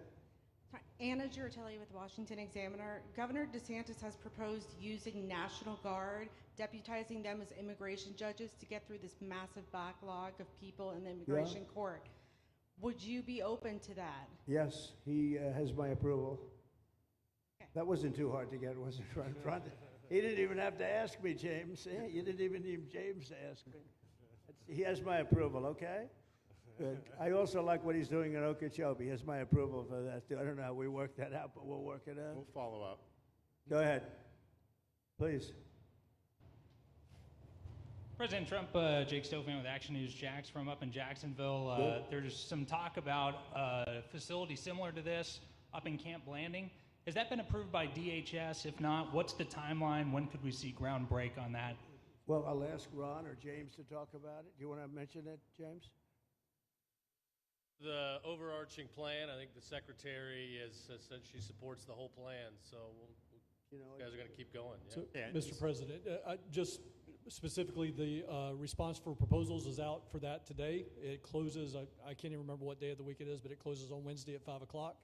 Hi, Anna Giratelli with Washington Examiner. Governor DeSantis has proposed using National Guard, deputizing them as immigration judges to get through this massive backlog of people in the immigration court. Would you be open to that? Yes, he has my approval. Okay. That wasn't too hard to get, was it, Ron? He didn't even have to ask me, James. You didn't even need James to ask me. He has my approval, okay? Good. I also like what he's doing in Okeechobee. He has my approval for that, too. I don't know how we work that out, but we'll work it out. We'll follow up. Go ahead. Please. President Trump, Jake Stofan with Action News Jax from up in Jacksonville. There's some talk about a facility similar to this up in Camp Blanding. Has that been approved by DHS? If not, what's the timeline? When could we see ground break on that? Well, I'll ask Ron or James to talk about it. Do you want to mention it, James? The overarching plan, I think the secretary has said she supports the whole plan, so you guys are going to keep going. Yeah. So, Mr. President, just specifically, the response for proposals is out for that today. It closes, I can't even remember what day of the week it is, but it closes on Wednesday at 5 o'clock.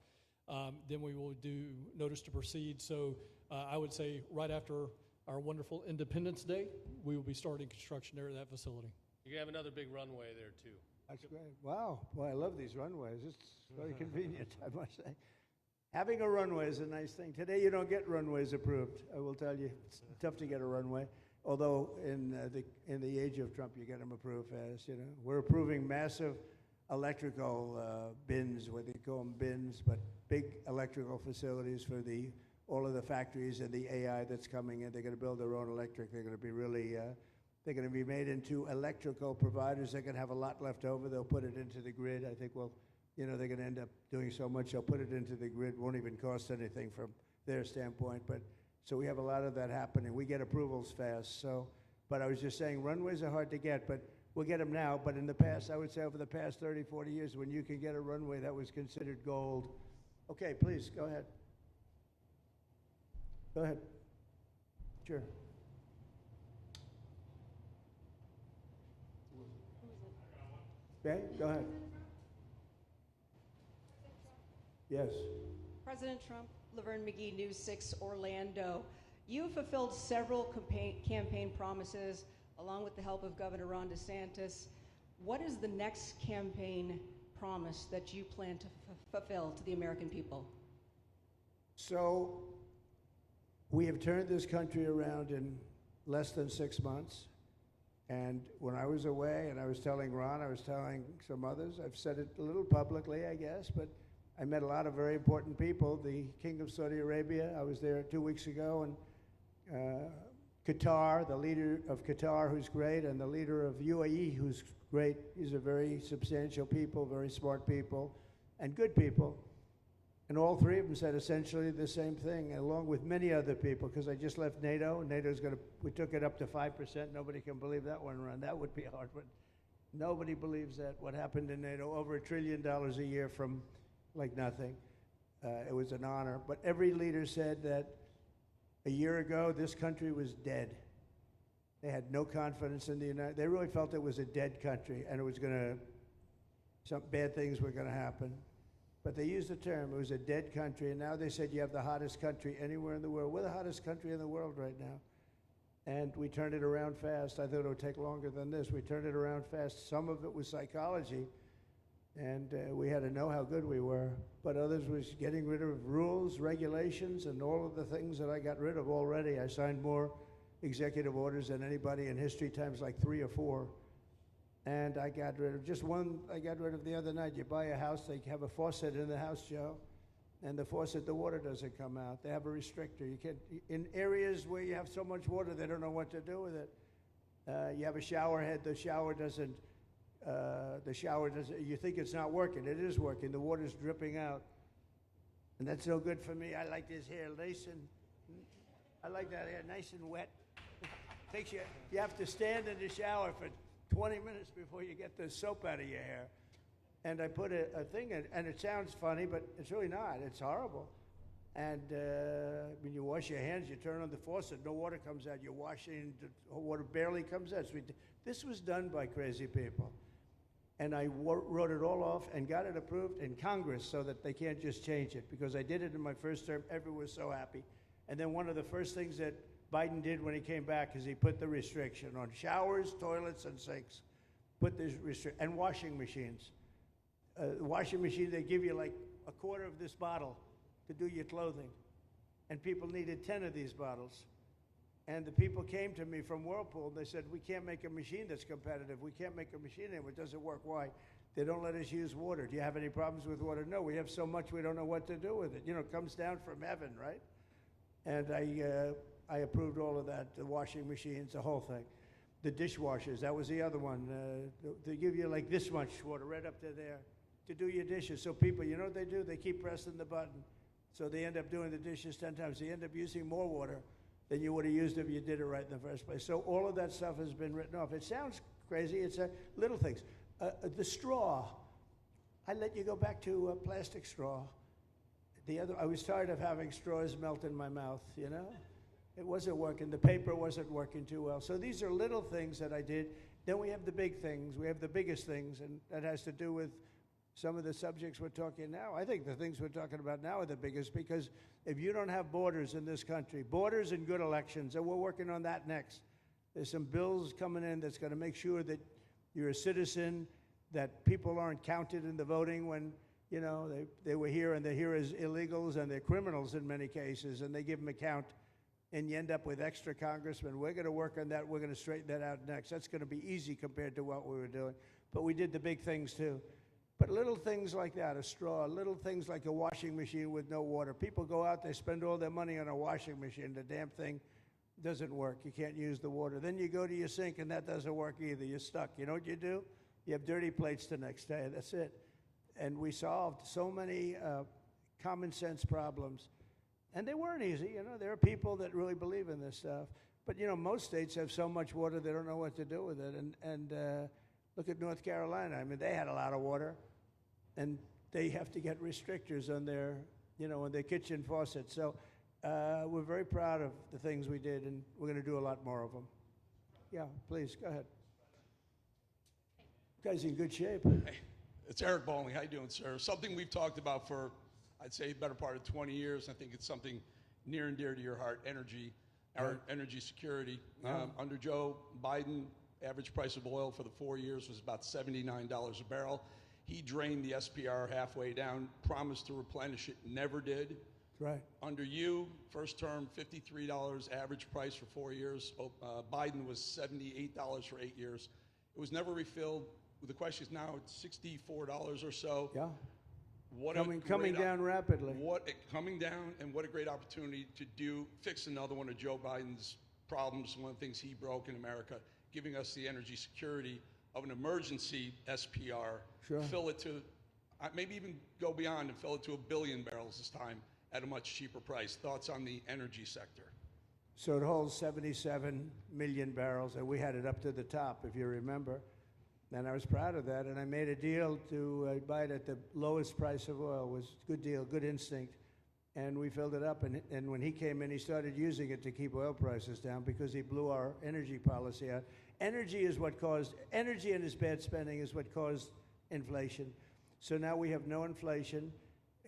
Then we will do notice to proceed. So I would say right after our wonderful Independence Day, we will be starting construction there at that facility. You have another big runway there, too. That's great. Wow. Boy, I love these runways. It's very convenient, I must say. Having a runway is a nice thing. Today, you don't get runways approved. I will tell you, it's tough to get a runway. Although in the age of Trump, you get them approved fast. You know, we're approving massive electrical bins, what they call them bins, but big electrical facilities for all of the factories and the AI that's coming in. They're going to build their own electric. They're going to be really. They're going to be made into electrical providers. They're going to have a lot left over. They'll put it into the grid. I think, well, they're going to end up doing so much. They'll put it into the grid. Won't even cost anything from their standpoint. But so we have a lot of that happening. We get approvals fast. So, but I was just saying, runways are hard to get, but we'll get them now. But in the past, I would say over the past 30, 40 years, when you can get a runway, that was considered gold. Okay, please, go ahead. Go ahead. Sure. Okay, go ahead. Yes. President Trump, Laverne McGee, News 6 Orlando. You have fulfilled several campaign promises along with the help of Governor Ron DeSantis. What is the next campaign promise that you plan to fulfill to the American people? So we have turned this country around in less than 6 months. And when I was away, and I was telling Ron, I was telling some others, I've said it a little publicly, I guess, but I met a lot of very important people. The King of Saudi Arabia, I was there 2 weeks ago, and Qatar, the leader of Qatar, who's great, and the leader of UAE, who's great. These are very substantial people, very smart people, and good people. And all three of them said essentially the same thing, along with many other people, because I just left NATO. NATO's we took it up to 5%. Nobody can believe that one run. That would be hard, but nobody believes that. What happened in NATO, over $1 trillion a year from like nothing. It was an honor. But every leader said that a year ago, this country was dead. They had no confidence in the United States. They really felt it was a dead country, and it was some bad things were going to happen. But they used the term, it was a dead country, and now they said you have the hottest country anywhere in the world. We're the hottest country in the world right now. And we turned it around fast. I thought it would take longer than this. We turned it around fast. Some of it was psychology, and we had to know how good we were. But others was getting rid of rules, regulations, and all of the things that I got rid of already. I signed more executive orders than anybody in history, times like 3 or 4. And I got rid of just one. I got rid of the other night. You buy a house, they have a faucet in the house, Joe, and the faucet, the water doesn't come out. They have a restrictor. You can't, in areas where you have so much water, they don't know what to do with it. You have a shower head, the shower doesn't, you think it's not working. It is working. The water's dripping out. And that's no good for me. I like this hair I like that hair nice and wet. Takes you have to stand in the shower for 20 minutes before you get the soap out of your hair. And I put a thing in, and it sounds funny, but it's really not. It's horrible. And when you wash your hands, you turn on the faucet, no water comes out. You're washing, the water barely comes out. So this was done by crazy people. And I wrote it all off and got it approved in Congress so that they can't just change it, because I did it in my first term. Everyone was so happy. And then one of the first things that Biden did when he came back is he put the restriction on showers, toilets, and sinks. Put this restriction, and washing machines. Washing machine, they give you like a quarter of this bottle to do your clothing. And people needed 10 of these bottles. And the people came to me from Whirlpool, and they said, we can't make a machine that's competitive. We can't make a machine anymore. It doesn't work. Why? They don't let us use water. Do you have any problems with water? No, we have so much we don't know what to do with it. You know, it comes down from heaven, right? And I approved all of that, the washing machines, the whole thing. The dishwashers, that was the other one. They give you like this much water right up to there to do your dishes. So people, you know what they do? They keep pressing the button. So they end up doing the dishes 10 times. They end up using more water than you would have used if you did it right in the first place. So all of that stuff has been written off. It sounds crazy. It's little things. The straw. I let you go back to plastic straw. I was tired of having straws melt in my mouth, you know? It wasn't working. The paper wasn't working too well. So these are little things that I did. Then we have the big things. We have the biggest things, and that has to do with some of the subjects we're talking now. I think the things we're talking about now are the biggest, because if you don't have borders in this country, borders and good elections, and we're working on that next. There's some bills coming in that's going to make sure that you're a citizen, that people aren't counted in the voting when, you know, they were here and they're here as illegals and they're criminals in many cases, and they give them a count, and you end up with extra congressmen. We're going to work on that. We're going to straighten that out next. That's going to be easy compared to what we were doing. But we did the big things too. But little things like that, a straw, little things like a washing machine with no water. People go out, they spend all their money on a washing machine. The damn thing doesn't work. You can't use the water. Then you go to your sink and that doesn't work either. You're stuck. You know what you do? You have dirty plates the next day. That's it. And we solved so many common sense problems. And they weren't easy. You know, there are people that really believe in this stuff. But, you know, most states have so much water they don't know what to do with it. And look at North Carolina. I mean, they had a lot of water. And they have to get restrictors on their, you know, on their kitchen faucets. So we're very proud of the things we did, and we're going to do a lot more of them. Yeah, please, go ahead. You guys in good shape. Hey, it's Eric Bowling. How you doing, sir? Something we've talked about for, I'd say, better part of 20 years. I think it's something near and dear to your heart, energy, our energy security. Yeah. Under Joe Biden, average price of oil for the 4 years was about $79 a barrel. He drained the SPR halfway down, promised to replenish it, never did. Right. Under you, first term, $53 average price for 4 years. Biden was $78 for 8 years. It was never refilled. The question is now it's $64 or so. Yeah. What coming down rapidly. Coming down, and what a great opportunity to fix another one of Joe Biden's problems, one of the things he broke in America, giving us the energy security of an emergency SPR, Sure. fill it to, maybe even go beyond and fill it to 1 billion barrels this time at a much cheaper price. Thoughts on the energy sector? So it holds 77 million barrels, and we had it up to the top, if you remember. And I was proud of that, and I made a deal to buy it at the lowest price of oil. It was a good deal, good instinct. And we filled it up, and when he came in, he started using it to keep oil prices down because he blew our energy policy out. Energy and his bad spending is what caused inflation. So now we have no inflation.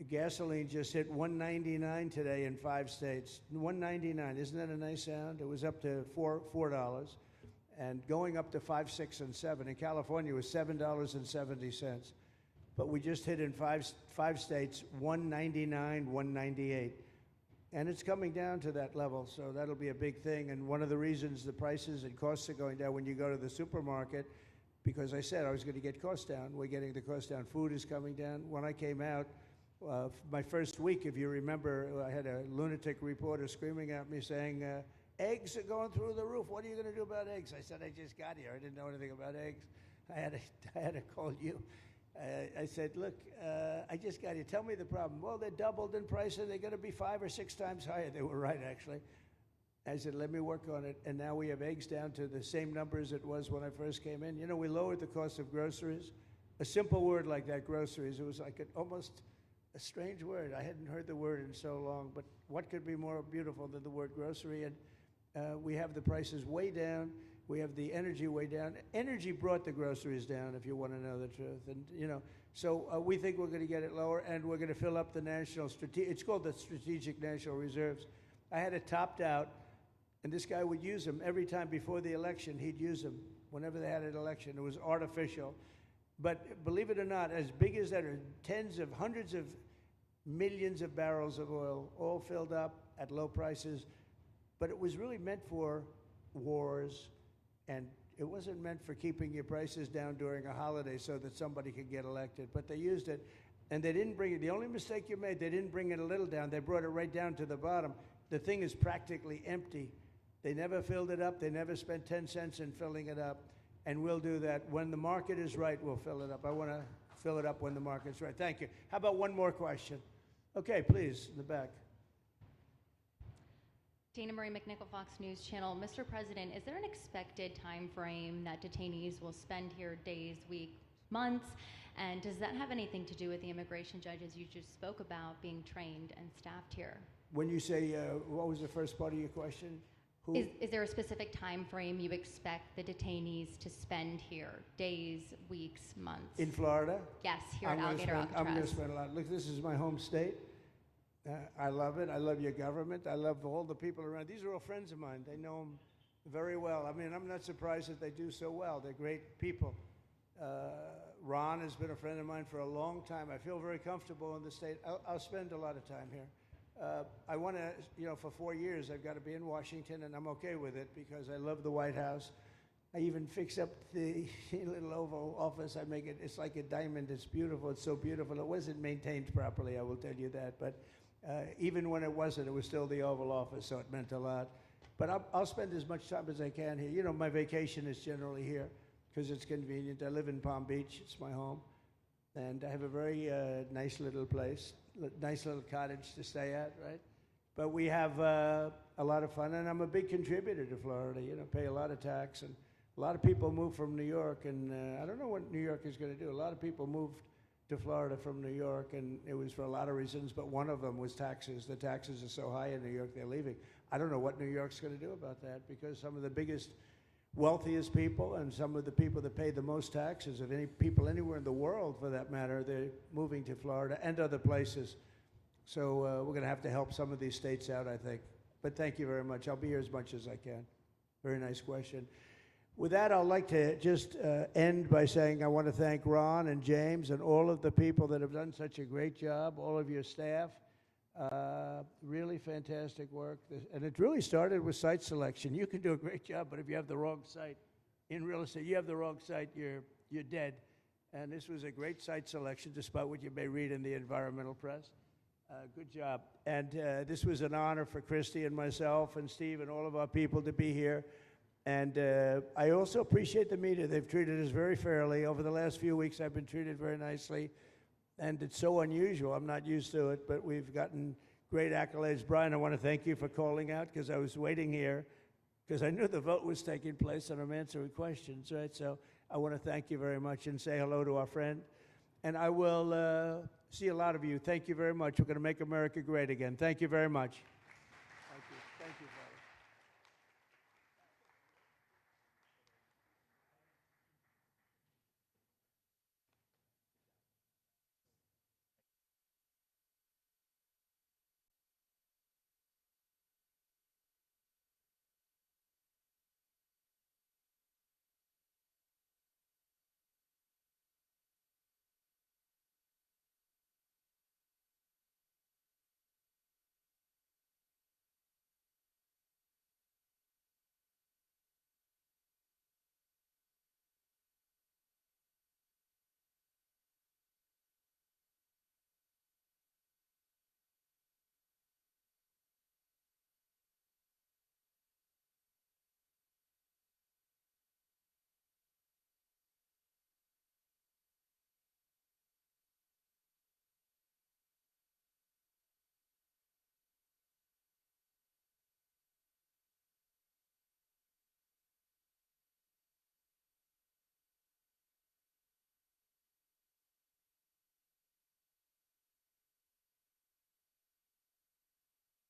Gasoline just hit $1.99 today in 5 states. $1.99, isn't that a nice sound? It was up to $4, and going up to $5, $6, and $7. In California, it was $7.70. But we just hit in five states $1.99, $1.98. And it's coming down to that level, so that'll be a big thing. And one of the reasons the prices and costs are going down when you go to the supermarket, because I said I was going to get costs down. We're getting the costs down. Food is coming down. When I came out, my first week, if you remember, I had a lunatic reporter screaming at me saying, eggs are going through the roof. What are you going to do about eggs? I said, I just got here. I didn't know anything about eggs. I had to call you. I said, look, I just got here. Tell me the problem. Well, they're doubled in price, and they're going to be 5 or 6 times higher. They were right, actually. I said, let me work on it. And now we have eggs down to the same numbers it was when I first came in. You know, we lowered the cost of groceries. A simple word like that, groceries, it was like almost a strange word. I hadn't heard the word in so long. But what could be more beautiful than the word grocery? And we have the prices way down. We have the energy way down. Energy brought the groceries down, if you want to know the truth. And, you know, so we think we're going to get it lower, and we're going to fill up the it's called the Strategic National Reserves. I had it topped out, and this guy would use them every time before the election. He'd use them whenever they had an election. It was artificial. But believe it or not, as big as that are hundreds of millions of barrels of oil, all filled up at low prices. But it was really meant for wars, and it wasn't meant for keeping your prices down during a holiday so that somebody could get elected. But they used it, and they didn't bring it. The only mistake you made, they didn't bring it a little down. They brought it right down to the bottom. The thing is practically empty. They never filled it up. They never spent 10 cents in filling it up. And we'll do that. When the market is right, we'll fill it up. I want to fill it up when the market's right. Thank you. How about one more question? Okay, please, in the back. Dana Marie McNichol, Fox News Channel. Mr. President, is there an expected time frame that detainees will spend here, days, weeks, months? And does that have anything to do with the immigration judges you just spoke about being trained and staffed here? When you say, what was the first part of your question? Who? Is there a specific time frame you expect the detainees to spend here, days, weeks, months? In Florida? Yes, here at Alligator Alcatraz. I'm going to spend a lot. Look, this is my home state. I love it. I love your government. I love all the people around. These are all friends of mine. They know them very well. I mean, I'm not surprised that they do so well. They're great people. Ron has been a friend of mine for a long time. I feel very comfortable in the state. I'll spend a lot of time here. I want to, for 4 years, I've got to be in Washington, and I'm okay with it because I love the White House. I even fix up the little Oval Office. I make it, it's like a diamond. It's beautiful. It's so beautiful. It wasn't maintained properly, I will tell you that. But even when it wasn't, it was still the Oval Office, so it meant a lot. But I'll spend as much time as I can here. You know, my vacation is generally here because it's convenient. I live in Palm Beach. It's my home. And I have a very nice little place, nice little cottage to stay at, right? But we have a lot of fun, and I'm a big contributor to Florida, pay a lot of tax. And a lot of people move from New York, and I don't know what New York is going to do. A lot of people moved to Florida from New York, and it was for a lot of reasons, but one of them was taxes. The taxes are so high in New York, they're leaving. I don't know what New York's going to do about that, because some of the biggest, wealthiest people and some of the people that pay the most taxes of any people anywhere in the world, for that matter, they're moving to Florida and other places. So we're going to have to help some of these states out, I think. But thank you very much. I'll be here as much as I can. Very nice question. With that, I'd like to just end by saying I want to thank Ron and James and all of the people that have done such a great job, all of your staff. Really fantastic work. And it really started with site selection. You can do a great job, but if you have the wrong site in real estate, you have the wrong site, you're dead. And this was a great site selection, despite what you may read in the environmental press. Good job. And this was an honor for Christy and myself and Steve and all of our people to be here. And I also appreciate the media. They've treated us very fairly. Over the last few weeks, I've been treated very nicely. And it's so unusual. I'm not used to it, but we've gotten great accolades. Brian, I want to thank you for calling out, because I was waiting here, because I knew the vote was taking place and I'm answering questions, right? So I want to thank you very much and say hello to our friend. And I will see a lot of you. Thank you very much. We're going to make America great again. Thank you very much.